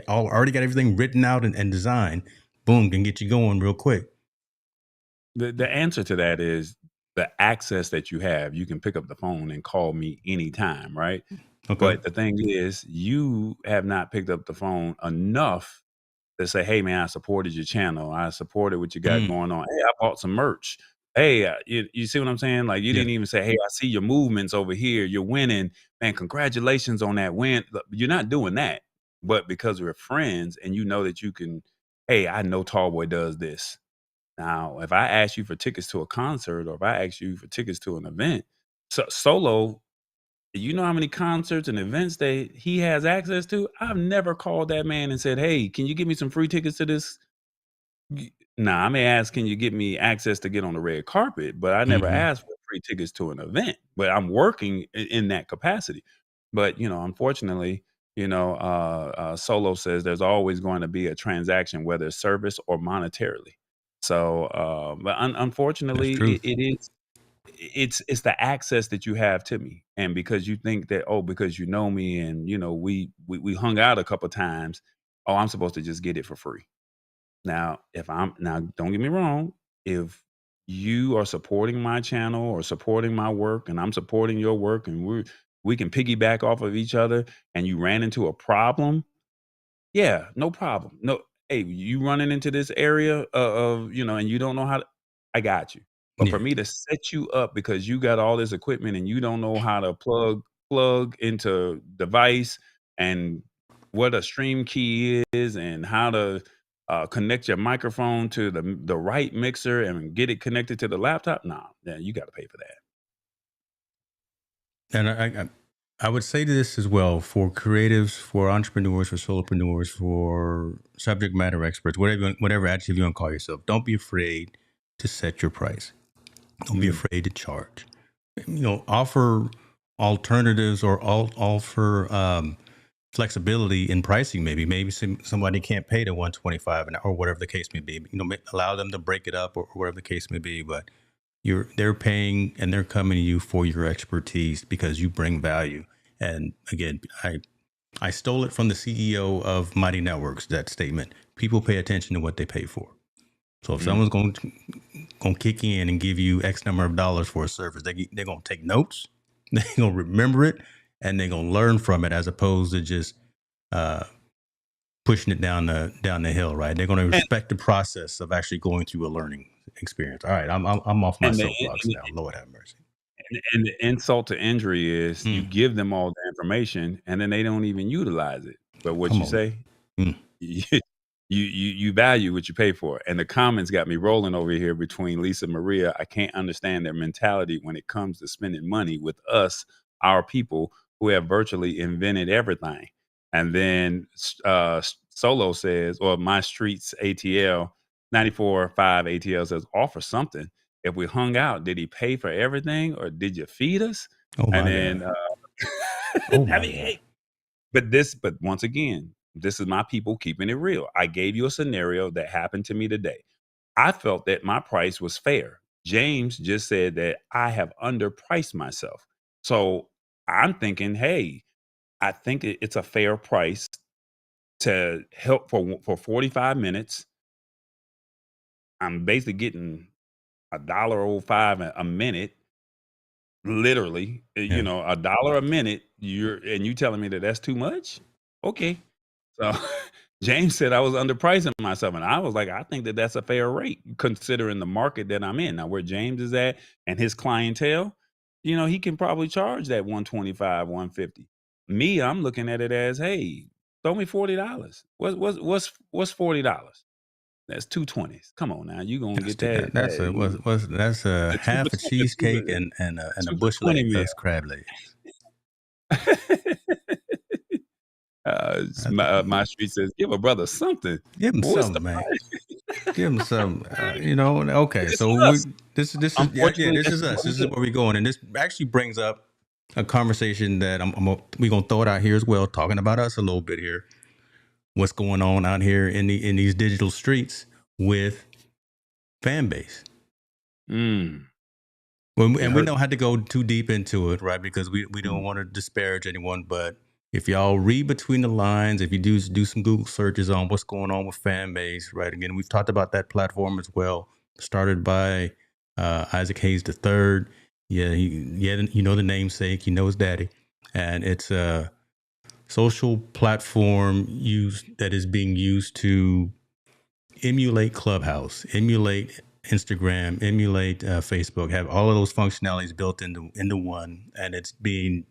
got everything written out and designed. Boom, can get you going real quick. The answer to that is the access that you have. You can pick up the phone and call me anytime, right? Okay. But the thing is, you have not picked up the phone enough to say, "Hey man, I supported your channel. I supported what you got going on. Hey, I bought some merch. Hey, you see what I'm saying? Like, you didn't even say, 'Hey, I see your movements over here. You're winning. man, congratulations on that win. Look, you're not doing that, but because we're friends and you know that you can, hey, I know Tallboy does this. Now, if I ask you for tickets to a concert or if I ask you for tickets to an event, Solo, you know how many concerts and events that he has access to? I've never called that man and said, "Hey, can you give me some free tickets to this?" Nah, I may ask, "Can you get me access to get on the red carpet?" But I never Hmm. asked for free tickets to an event. But I'm working in that capacity. But unfortunately, Solo says there's always going to be a transaction, whether it's service or monetarily. So, but That's unfortunately, true. it is it's the access that you have to me, and because you think that, oh, because you know me and we hung out a couple times, oh, I'm supposed to just get it for free. Now, if I'm now, don't get me wrong, if you are supporting my channel or supporting my work and I'm supporting your work and we can piggyback off of each other and you ran into a problem, yeah, no problem. No, hey, you running into this area and you don't know how to, I got you. But for Yeah. me to set you up because you got all this equipment and you don't know how to plug into device and what a stream key is and how to connect your microphone to the right mixer and get it connected to the laptop. Nah, yeah, you got to pay for that. And I would say this as well for creatives, for entrepreneurs, for solopreneurs, for subject matter experts, whatever adjective you want to call yourself. Don't be afraid to set your price. Don't be Mm, afraid to charge. Offer alternatives or offer flexibility in pricing. Maybe somebody can't pay the 125 or whatever the case may be. Allow them to break it up or whatever the case may be. But they're paying and they're coming to you for your expertise because you bring value. And again, I stole it from the CEO of Mighty Networks, that statement. People pay attention to what they pay for. So if mm. someone's going to kick in and give you X number of dollars for a service, they're going to take notes, they're going to remember it, and they're going to learn from it as opposed to just uh, pushing it down the hill. Right? They're going to And, respect the process of actually going through a learning experience. All right, I'm off my and, the, soapbox now. Lord have mercy. and the insult to injury is you Mm, give them all the information and then they don't even utilize it. But what come you on. say, Mm, you value what you pay for. And the comments got me rolling over here between Lisa and Maria. I can't understand their mentality when it comes to spending money with us, our people who have virtually invented everything. And then Solo says, or my streets ATL 94.5 ATL says, offer something. If we hung out, did he pay for everything or did you feed us? oh And my then, God. Oh I my mean, God. hey, but once again, this is my people keeping it real. I gave you a scenario that happened to me today. I felt that my price was fair. James just said that I have underpriced myself. So I'm thinking, hey, I think it's a fair price to help for 45 minutes. I'm basically getting $1.05 a minute, literally, Yeah. $1 a minute. You telling me that that's too much? Okay. So James said I was underpricing myself, and I was like, I think that that's a fair rate considering the market that I'm in now. Where James is at and his clientele, he can probably charge that 125, 150. Me, I'm looking at it as, hey, throw me $40. What's $40? That's 220s. Come on now, you gonna That's get the, that that's a that's a the two half a percent, the cheesecake and a two for bushel of 20 meal. Eggos crab legs. My street says, give a brother something. Give him What's the something, man. price? Give him some. Okay. This So is us. this is yeah. Unfortunately, This this is is us. what we This is do. where we're going, and this actually brings up a conversation that we're gonna throw it out here as well, talking about us a little bit here. What's going on out here in these digital streets with Fanbase? Mm, it And we hurt. don't have to go too deep into it, right? Because we don't Mm, want to disparage anyone. But if y'all read between the lines, if you do some Google searches on what's going on with Fanbase, right? Again, we've talked about that platform as well. Started by Isaac Hayes III. Yeah, the namesake, his daddy, and it's a social platform that is being used to emulate Clubhouse, emulate Instagram, emulate Facebook, have all of those functionalities built into one, and it's being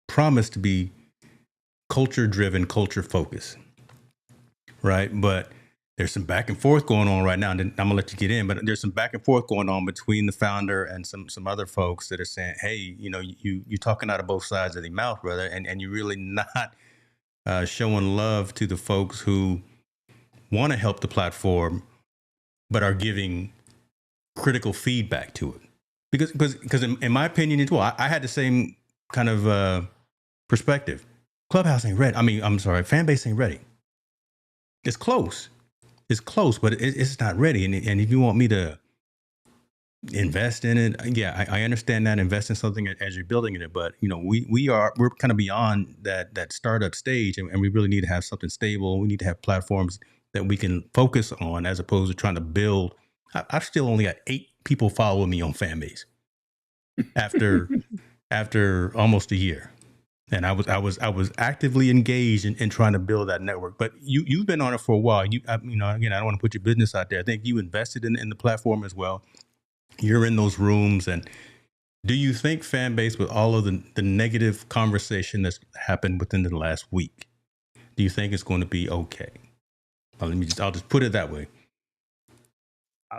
promised to be culture driven, culture focused, right? But there's some back and forth going on right now, and then I'm gonna let you get in. But there's some back and forth going on between the founder and some other folks that are saying, "Hey, you're talking out of both sides of the mouth, brother, and you're really not showing love to the folks who want to help the platform, but are giving critical feedback to it." Because in my opinion as well, I had the same kind of perspective. Clubhouse ain't ready. I mean, I'm sorry, Fanbase ain't ready. It's close. It's close, but it's not ready. And if you want me to invest in it, yeah, I understand that. Invest in something as you're building it, but we're kind of beyond that startup stage, and we really need to have something stable. We need to have platforms that we can focus on, as opposed to trying to build. I've still only got 8 people following me on Fanbase after almost a year. And I was actively engaged in trying to build that network. But you've been on it for a while. Again, I don't want to put your business out there. I think you invested in the platform as well. You're in those rooms. And do you think Fanbase, with all of the negative conversation that's happened within the last week, do you think it's going to be okay? Well, I'll just put it that way.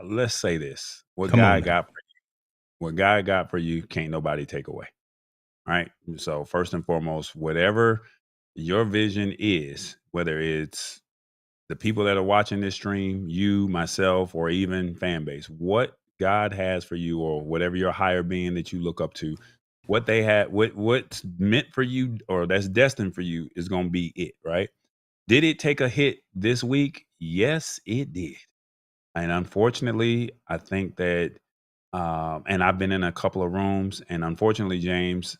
Let's say this: what God got for you, can't nobody take away. Right. So first and foremost, whatever your vision is, whether it's the people that are watching this stream, you, myself, or even Fanbase, what God has for you, or whatever your higher being that you look up to, what they had, what's meant for you, or that's destined for you, is going to be it. Right. Did it take a hit this week? Yes, it did. And unfortunately, I think that, and I've been in a couple of rooms, and unfortunately, James,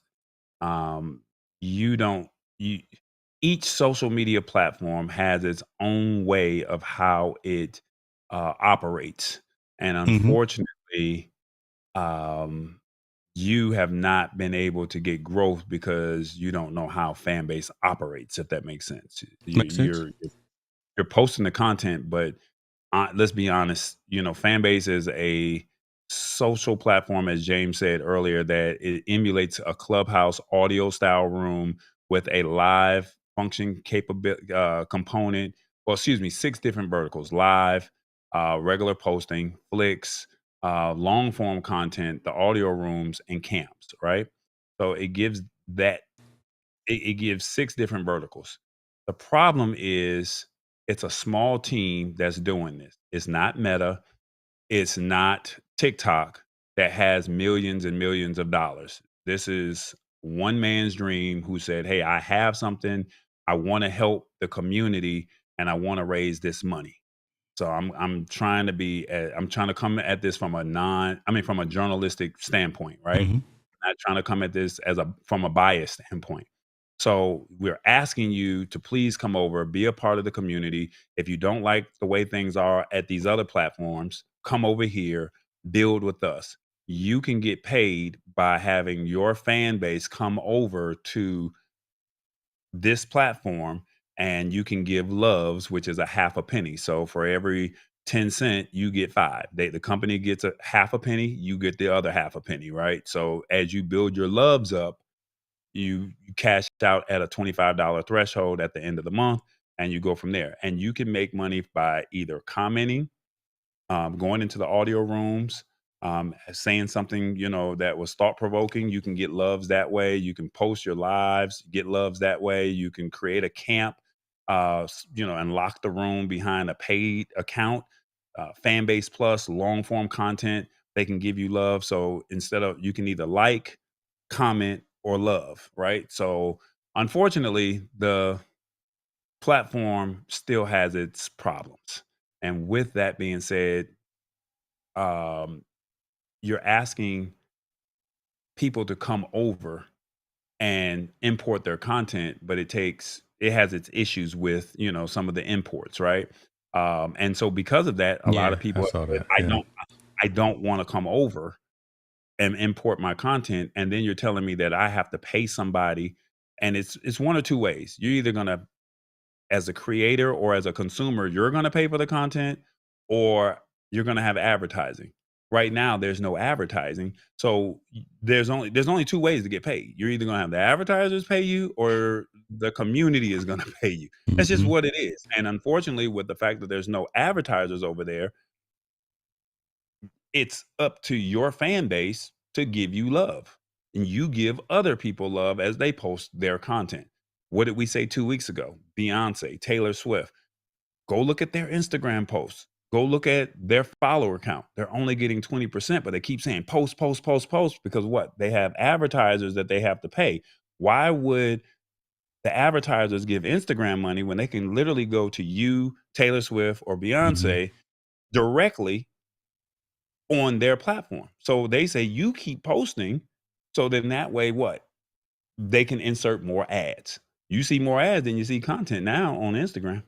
um, you don't you each social media platform has its own way of how it operates, and Mm-hmm. unfortunately, um, you have not been able to get growth because you don't know how Fanbase operates, if that makes sense. Makes sense. You're posting the content, but let's be honest, Fanbase is a social platform, as James said earlier, that it emulates a Clubhouse audio style room with a live function capability component. Well, excuse me, 6 different verticals: live, regular posting, flicks, long form content, the audio rooms, and camps. Right. So that it gives 6 different verticals. The problem is it's a small team that's doing this. It's not Meta, it's not TikTok that has millions and millions of dollars. This is one man's dream who said, "Hey, I have something. I want to help the community, and I want to raise this money." So I'm trying to I'm trying to come at this from from a journalistic standpoint, right? Mm-hmm. Not trying to come at this from a biased standpoint. So we're asking you to please come over, be a part of the community. If you don't like the way things are at these other platforms, come over here, build with us. You can get paid by having your fan base come over to this platform, and you can give loves, which is a half a penny. So for every 10 cent, you get 5. The company gets a half a penny, you get the other half a penny, right? So as you build your loves up, you cash out at a $25 threshold at the end of the month, and you go from there. And you can make money by either commenting, going into the audio rooms, saying something that was thought provoking. You can get loves that way. You can post your lives, get loves that way. You can create a camp, and lock the room behind a paid account. Fanbase Plus, long form content, they can give you love. So you can either like, comment, or love, right? So unfortunately, the platform still has its problems. And with that being said, um, you're asking people to come over and import their content, but it has its issues with some of the imports, right? And so because of that, a lot Yeah, of I people have saw said, that. Yeah. I don't want to come over and import my content, and then you're telling me that I have to pay somebody. And it's one or two ways. You're either gonna, as a creator or as a consumer, you're gonna pay for the content, or you're gonna have advertising. Right now, there's no advertising, so there's only 2 ways to get paid. You're either gonna have the advertisers pay you or the community is gonna pay you. That's just Mhm. what it is, and unfortunately, with the fact that there's no advertisers over there, it's up to your fan base to give you love, and you give other people love as they post their content. What did we say 2 weeks ago? Beyonce, Taylor Swift. Go look at their Instagram posts. Go look at their follower count. They're only getting 20%, but they keep saying post, post, post, post because what? They have advertisers that they have to pay. Why would the advertisers give Instagram money when they can literally go to you, Taylor Swift, or Mhm. Beyonce directly on their platform? So they say you keep posting. So then that way, what? They can insert more ads. You see more ads than you see content now on Instagram.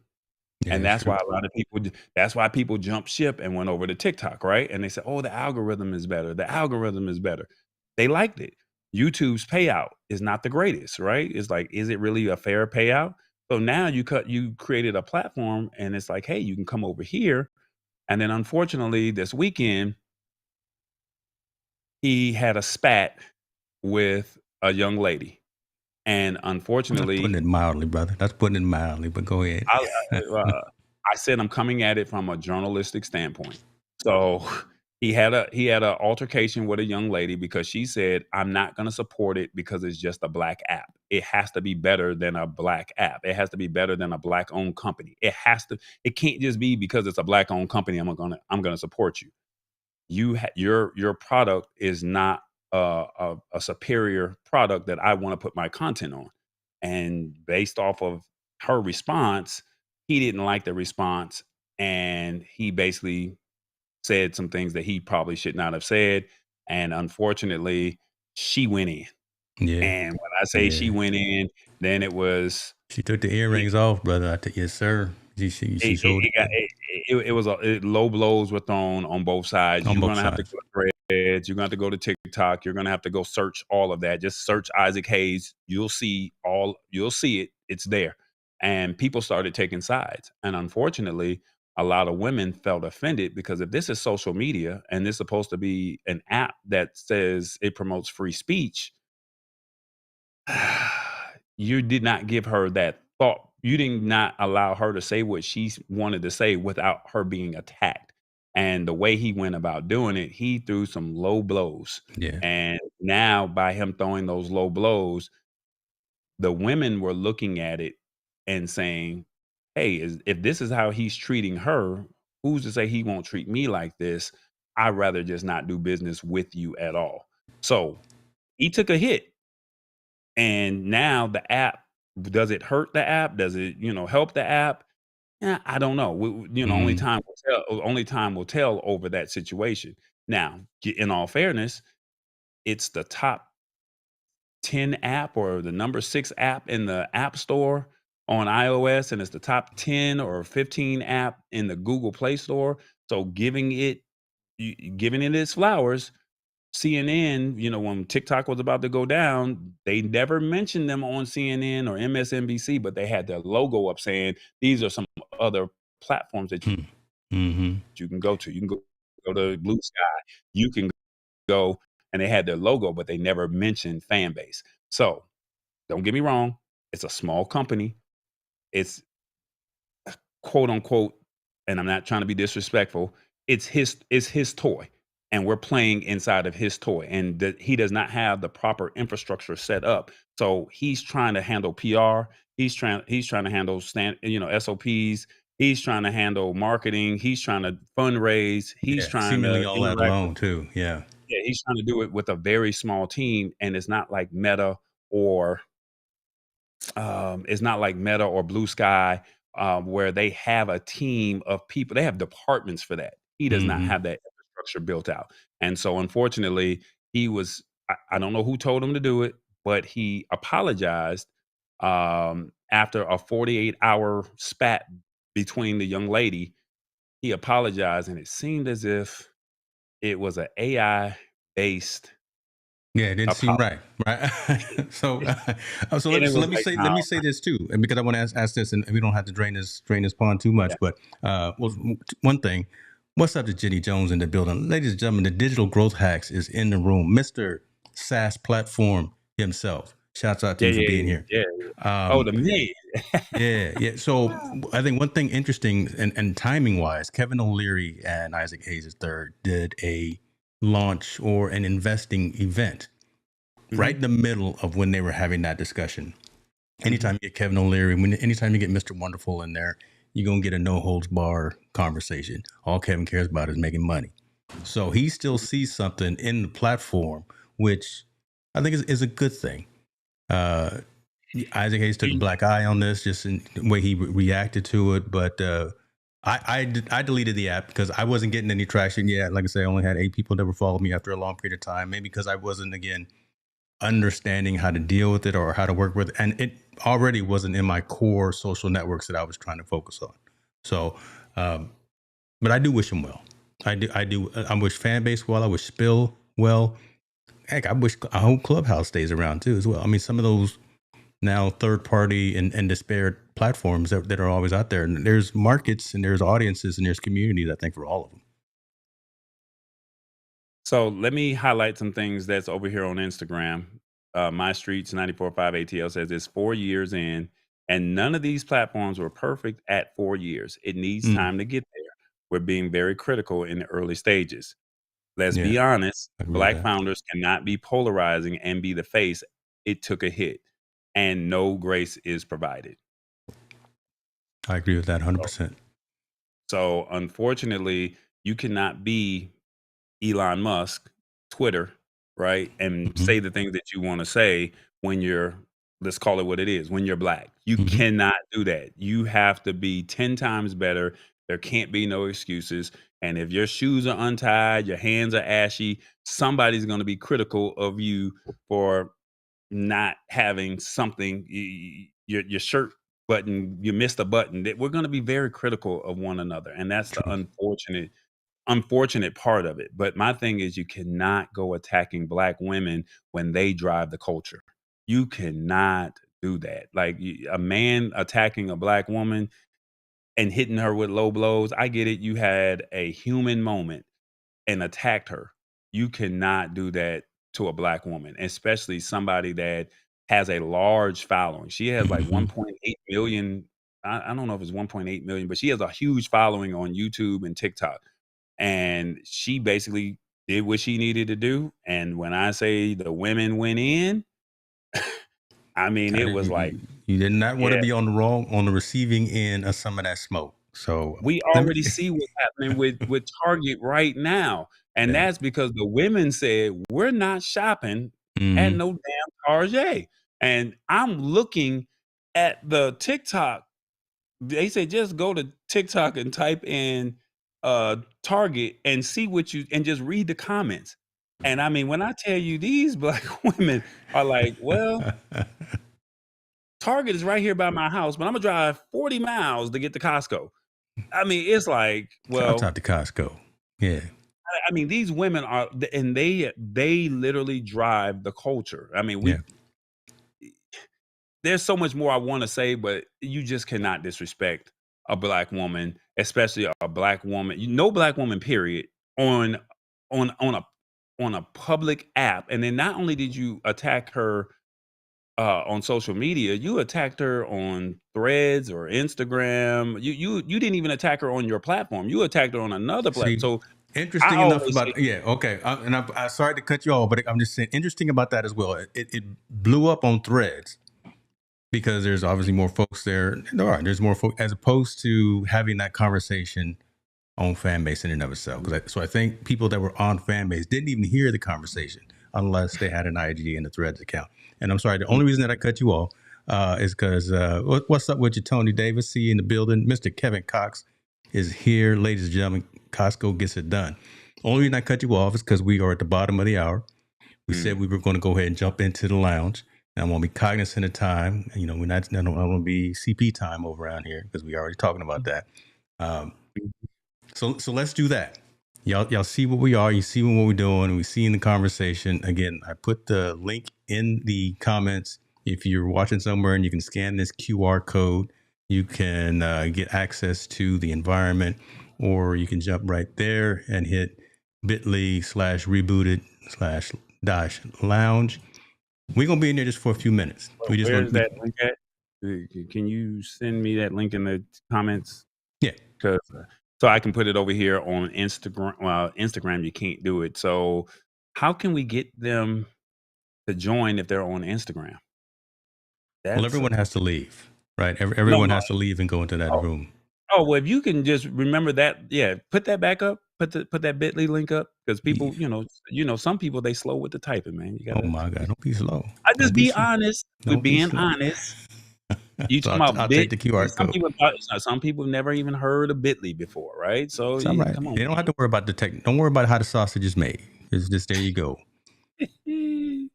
Yeah, And it's that's why true. a lot of people that's why people jump ship and went over to TikTok, right? And they said, "Oh, the algorithm is better. The algorithm is better." They liked it. YouTube's payout is not the greatest, right? It's like, is it really a fair payout? So now you created a platform and it's like, "Hey, you can come over here." And then unfortunately, this weekend, he had a spat with a young lady. And That's putting unfortunately, it mildly, brother. That's putting it mildly, but go ahead. I said I'm coming at it from a journalistic standpoint. So he had a altercation with a young lady because she said, "I'm not gonna support it because it's just a black app. It has to be better than a black app. It has to be better than a black-owned company. It can't just be because it's a black-owned company, I'm gonna support you. Your product is not a superior product that I want to put my content on." And based off of her response, he didn't like the response, and he basically said some things that he probably should not have said. And unfortunately, she went in. Yeah, And when I say she yeah. went in, then it was She took the he earrings off, brother. Yes, sir. She showed it was low blows were thrown on both sides. on You're both gonna have to sides. go to Threads, you're gonna have to go to TikTok, you're gonna have to go search all of that. Just search Isaac Hayes. You'll see it. It's there. And people started taking sides. And unfortunately, a lot of women felt offended because if this is social media and this is supposed to be an app that says it promotes free speech, you did not give her that thought. You did not allow her to say what she wanted to say without her being attacked. And the way he went about doing it, he threw some low blows. Yeah. And now, by him throwing those low blows, the women were looking at it and saying, "Hey, if this is how he's treating her, who's to say he won't treat me like this? I'd rather just not do business with you at all." So he took a hit. And now the app, does it hurt the app? Does it, help the app? I don't know. Only Mhm. time will tell. Only time will tell over that situation. Now, in all fairness, it's the top 10 app or the number 6 app in the App Store on iOS, and it's the top 10 or 15 app in the Google Play Store. So giving it its flowers. CNN, when TikTok was about to go down, they never mentioned them on CNN or MSNBC, but they had their logo up saying these are some other platforms that Hmm. Mhm. you can go to. You can go to Blue Sky. You can go, and they had their logo, but they never mentioned Fanbase. So don't get me wrong, it's a small company. It's quote unquote, and I'm not trying to be disrespectful, it's his toy. And we're playing inside of his toy. And he does not have the proper infrastructure set up. So he's trying to handle PR. He's trying to handle SOPs. He's trying to handle marketing. He's trying to fundraise. He's Yeah, trying seemingly to all that interact with alone too. Yeah. yeah, he's trying to do it with a very small team. And or it's not like Meta or Blue Sky, where they have a team of people. They have departments for that. He does not Mhm. have that infrastructure built out, and so unfortunately, he was. I don't know who told him to do it, but he apologized after a 48-hour spat between the young lady. He apologized, and it seemed as if it was an AI based Yeah, it didn't seem apology. right, right? So, so And let, it so was let me like, say no, let me say this too, and because I want to ask this, and we don't have to drain this pond too yeah, much. But one thing. What's up to Jenny Jones in the building? Ladies and gentlemen, the Digital Growth Hacks is in the room. Mr. SaaS Platform himself. Shouts out to Yeah, you for yeah, being yeah, here. yeah. Oh, the man. Yeah. So I think one thing interesting and timing wise, Kevin O'Leary and Isaac Hayes III did a launch or an investing event right in the middle of when they were having that discussion. Anytime you get Kevin O'Leary, anytime you get Mr. Wonderful in there, you're going to get a no holds bar conversation. All Kevin cares about is making money. So he still sees something in the platform, which I think is a good thing. Isaac Hayes took a black eye on this, just in the way he reacted to it. But I deleted the app because I wasn't getting any traction yet. Like I say, I only had 8 people that were following me after a long period of time. Maybe because I wasn't, again, understanding how to deal with it or how to work with it. And it already wasn't in my core social networks that I was trying to focus on. So, but I do wish him well. I do. I wish Fanbase well. I wish Spill well. Heck, I hope Clubhouse stays around too as well. I mean, some of those now third party and disparate platforms that are always out there. And there's markets and there's audiences and there's communities, I think, for all of them. So let me highlight some things that's over here on Instagram. My Streets 94.5 ATL says it's 4 years in, and none of these platforms were perfect at 4 years. It needs time to get there. We're being very critical in the early stages. Let's be honest, Black founders cannot be polarizing and be the face. It took a hit, and no grace is provided. I agree with that 100%. So unfortunately, you cannot be Elon Musk, Twitter, right? And say the things that you want to say when you're, let's call it what it is, when you're Black. You cannot do that. You have to be 10 times better. There can't be no excuses. And if your shoes are untied, your hands are ashy, somebody's going to be critical of you for not having something, your shirt button, you missed a button. We're going to be very critical of one another. And that's the unfortunate part of it. But my thing is, you cannot go attacking Black women when they drive the culture. You cannot do that. Like a man attacking a Black woman and hitting her with low blows. I get it. You had a human moment and attacked her. You cannot do that to a Black woman, especially somebody that has a large following. She has like 1.8 million. I don't know if it's 1.8 million, but she has a huge following on YouTube and TikTok. And she basically did what she needed to do. And when I say the women went in, I mean, it was like, you did not want to be on the receiving end of some of that smoke. So we already see what's happening with Target right now. And that's because the women said, we're not shopping at no damn Target. And I'm looking at the TikTok. They say just go to TikTok and type in Target and see what you, and just read the comments. And I mean, when I tell you these Black women are like, well, Target is right here by my house, but I'm gonna drive 40 miles to get to Costco. I mean, it's like, shout well, out to Costco. Yeah. I mean, these women are, and they literally drive the culture. I mean, there's so much more I want to say, but you just cannot disrespect a Black woman, especially a Black woman. No Black woman, period, on on on a on a public app. And then not only did you attack her on social media, you attacked her on Threads or Instagram. You didn't even attack her on your platform. You attacked her on another platform. See, So I interesting enough always say, about okay, and I'm sorry to cut you off, but I'm just saying interesting about that as well. It blew up on Threads because there's obviously more folks there. There's more folks as opposed to having that conversation on Fanbase in and of itself. So I think people that were on Fanbase didn't even hear the conversation unless they had an IG and a Threads account. And I'm sorry, the only reason that I cut you off is because what's up with you, Tony Davis? See you in the building. Mr. Kevin Cox is here, ladies and gentlemen. Costco gets it done. Only reason I cut you off is because we are at the bottom of the hour. We said we were going to go ahead and jump into the lounge. And I'm going to be cognizant of time. You know, I don't want to be CP time over around here because we already talking about that. So let's do that. Y'all see what we are. You see what we're doing. We see in the conversation. Again, I put the link in the comments. If you're watching somewhere and you can scan this QR code, you can get access to the environment. or you can jump right there and hit bit.ly/rebooted/dash lounge. We're going to be in there just for a few minutes. We just Where's going to, that link at? Can you send me that link in the comments? yeah. Because so I can put it over here on Instagram. Well, Instagram, you can't do it. So how can we get them to join if they're on Instagram? Well, That's everyone has to leave, right? no, Everyone no. has to leave and go into that Oh, room. well, if you can just remember that, yeah, put that back up. Put that Bitly link up because people, some people they slow with the typing, man. You Oh gotta. my God, don't be slow. I Don't just be be slow. honest. We're Don't be being slow. honest. You So talking about I'll Bit? take the QR code. Some people never even heard of Bitly before, right? So It's all right. come on. They don't have to worry about the tech. Don't worry about how the sausage is made. It's just there you go. So,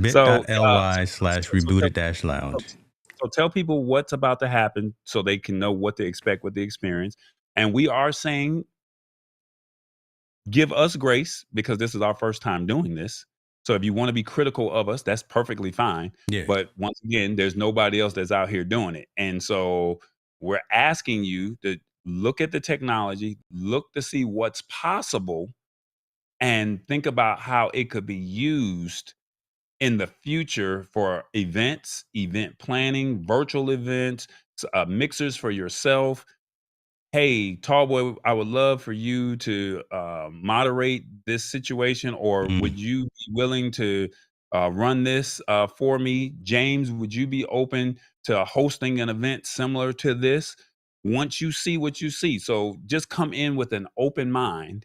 bit.ly slash so tell, rebooted dash lounge. so tell people what's about to happen so they can know what to expect with the experience. And we are saying, give us grace because this is our first time doing this. So if you want to be critical of us, that's perfectly fine. Yeah. But once again, there's nobody else that's out here doing it. And so we're asking you to look at the technology, look to see what's possible, and think about how it could be used in the future for events, event planning, virtual events, mixers for yourself. Hey, Tallboy, I would love for you to moderate this situation, or would you be willing to run this for me? James, would you be open to hosting an event similar to this? Once you see what you see. So just come in with an open mind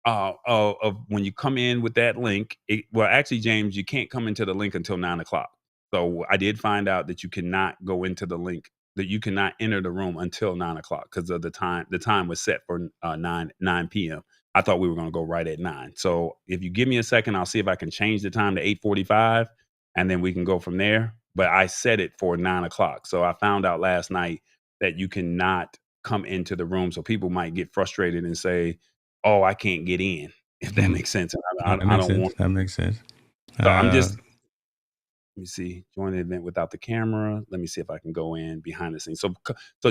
of when you come in with that link. Well, actually, James, you can't come into the link until 9 o'clock. So I did find out that you cannot go into the link, that you cannot enter the room until 9 o'clock because of the time. The time was set for 9 p.m. I thought we were going to go right at 9. So if you give me a second, I'll see if I can change the time to 8:45, and then we can go from there. But I set it for 9 o'clock. So I found out last night that you cannot come into the room. So people might get frustrated and say, oh, I can't get in, if that makes sense. I don't want. That makes sense. So I'm just. Let me see. Join the event without the camera. Let me see if I can go in behind the scenes. So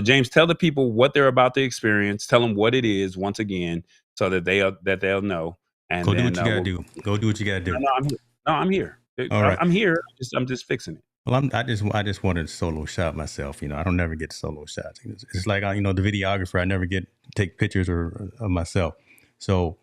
James, tell the people what they're about to experience. Tell them what it is once again, so that they'll know. And go then do what you gotta do. Go do what you gotta do. No, I'm here. All right. I'm here. I'm just fixing it. Well, I just wanted to solo shot myself. I don't never get solo shots. It's like the videographer. I never get take pictures of myself. So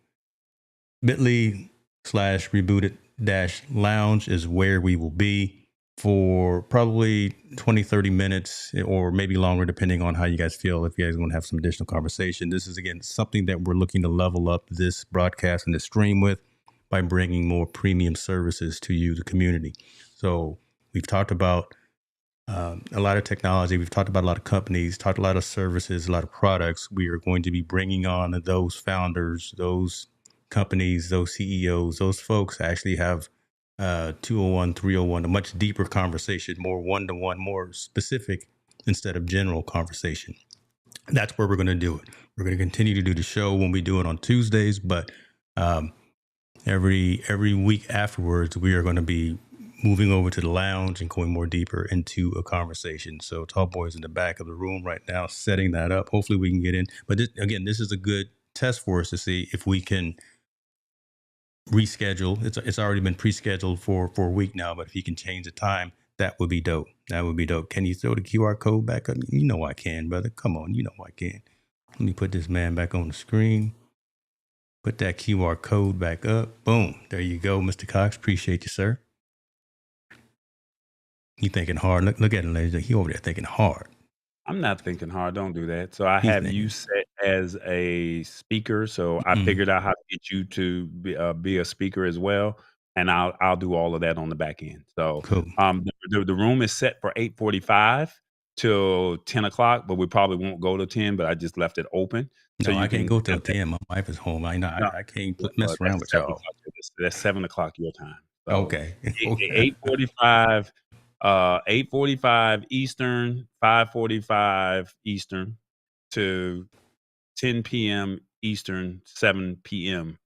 bit.ly/rebooted-lounge is where we will be for probably 20-30 minutes or maybe longer, depending on how you guys feel. If you guys want to have some additional conversation, this is again something that we're looking to level up this broadcast and this stream with by bringing more premium services to you, the community. So we've talked about a lot of technology. We've talked about a lot of companies, talked a lot of services, a lot of products. We are going to be bringing on those founders, those companies, those CEOs, those folks actually have 201, 301, a much deeper conversation, more one-to-one, more specific instead of general conversation. That's where we're going to do it. We're going to continue to do the show when we do it on Tuesdays, but every week afterwards, we are going to be moving over to the lounge and going more deeper into a conversation. So Tallboy's in the back of the room right now, setting that up. Hopefully we can get in. But this is a good test for us to see if we can reschedule. It's already been pre-scheduled for a week now, but if he can change the time, that would be dope. That would be dope. Can you throw the QR code back up? You know I can, brother. Come on, you know I can. Let me put this man back on the screen. Put that QR code back up. Boom. There you go, Mr. Cox. Appreciate you, sir. He thinking hard. Look at him, ladies. He over there thinking hard. I'm not thinking hard. Don't do that. So I have you set as a speaker. So I figured out how to get you to be a speaker as well, and I'll do all of that on the back end. So cool. The room is set for 8:45 till 10 o'clock, but we probably won't go to 10. But I just left it open. So I can't go till 10. My wife is home. I can't mess around with y'all. That's 7 o'clock your time. So okay. 8:45. 8:45 Eastern, 5:45 Eastern to 10 p.m. Eastern, 7 p.m.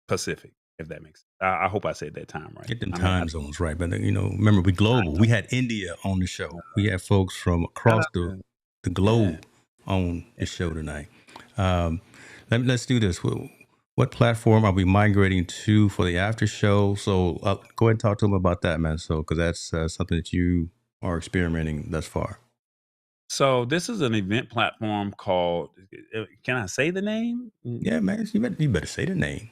Pacific, if that makes sense. I hope I said that time right. Get them time zones right. But, remember, we global. We had India on the show. We had folks from across the globe on the show tonight. Um, let's do this. What platform are we migrating to for the after show? So go ahead and talk to them about that, man. So because that's something that you are experimenting thus far. So this is an event platform called. Can I say the name? Yeah, man. You better say the name.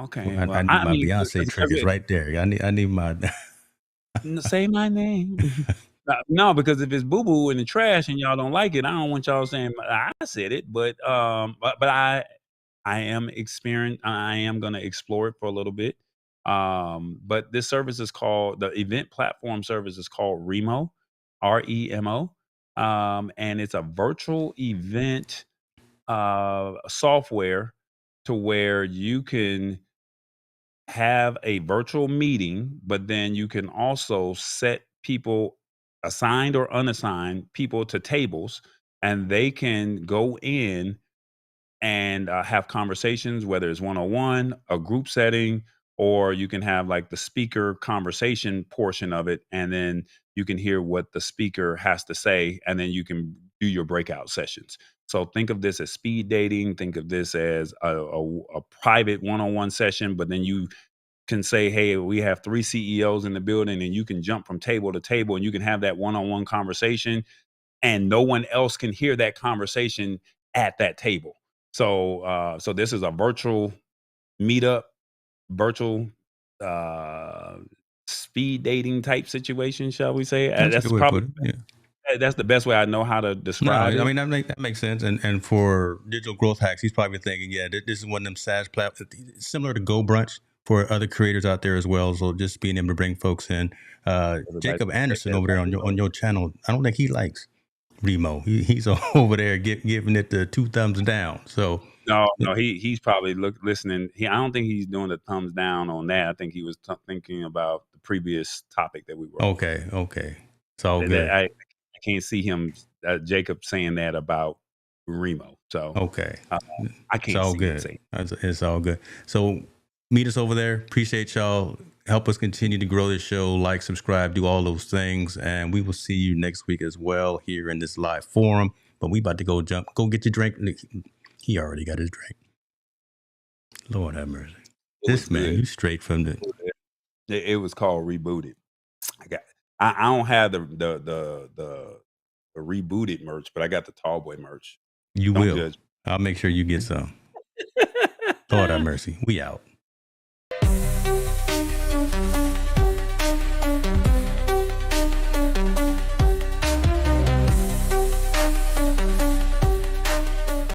Okay. I Well, need I my mean, Beyonce triggers right there. I need my. say my name. No, because if it's boo boo in the trash and y'all don't like it, I don't want y'all saying I said it. But I am I am gonna explore it for a little bit. But this service is called the event platform service is called Remo, Remo. And it's a virtual event software to where you can have a virtual meeting, but then you can also set people, assigned or unassigned people, to tables, and they can go in and have conversations, whether it's one-on-one, a group setting, or you can have like the speaker conversation portion of it, and then you can hear what the speaker has to say, and then you can do your breakout sessions. So think of this as speed dating. Think of this as a private one-on-one session, but then you can say, hey, we have 3 CEOs in the building, and you can jump from table to table, and you can have that one-on-one conversation, and no one else can hear that conversation at that table. So this is a virtual meetup, virtual uh, speed dating type situation, shall we say? That's a good That's way to probably put it. Yeah. that's the best way I know how to No, describe I it. mean that makes sense. And for digital growth hacks, he's probably thinking, yeah, this is one of them SaaS platforms similar to Go Brunch for other creators out there as well. So just being able to bring folks in. Everybody Jacob take Anderson that over there one on remote. your channel, I don't think he likes Remo. He's over there giving it the 2 thumbs down. So No, he's probably listening. I don't think he's doing the thumbs down on that. I think he was thinking about the previous topic that we were on. okay, it's all That good. I can't see him, Jacob, saying that about Remo. So Okay. uh, I It's can't all see him good. saying. It's all good. So meet us over there. Appreciate y'all. Help us continue to grow this show. Like, subscribe, do all those things. And we will see you next week as well here in this live forum. But we about to go get your drink. He already got his drink. Lord have mercy. It was This man, good. you straight from the It was called Rebooted. I got. I don't have the rebooted merch, but I got the Tallboy merch. you Don't will. judge. I'll make sure you get some. Lord have mercy. We out.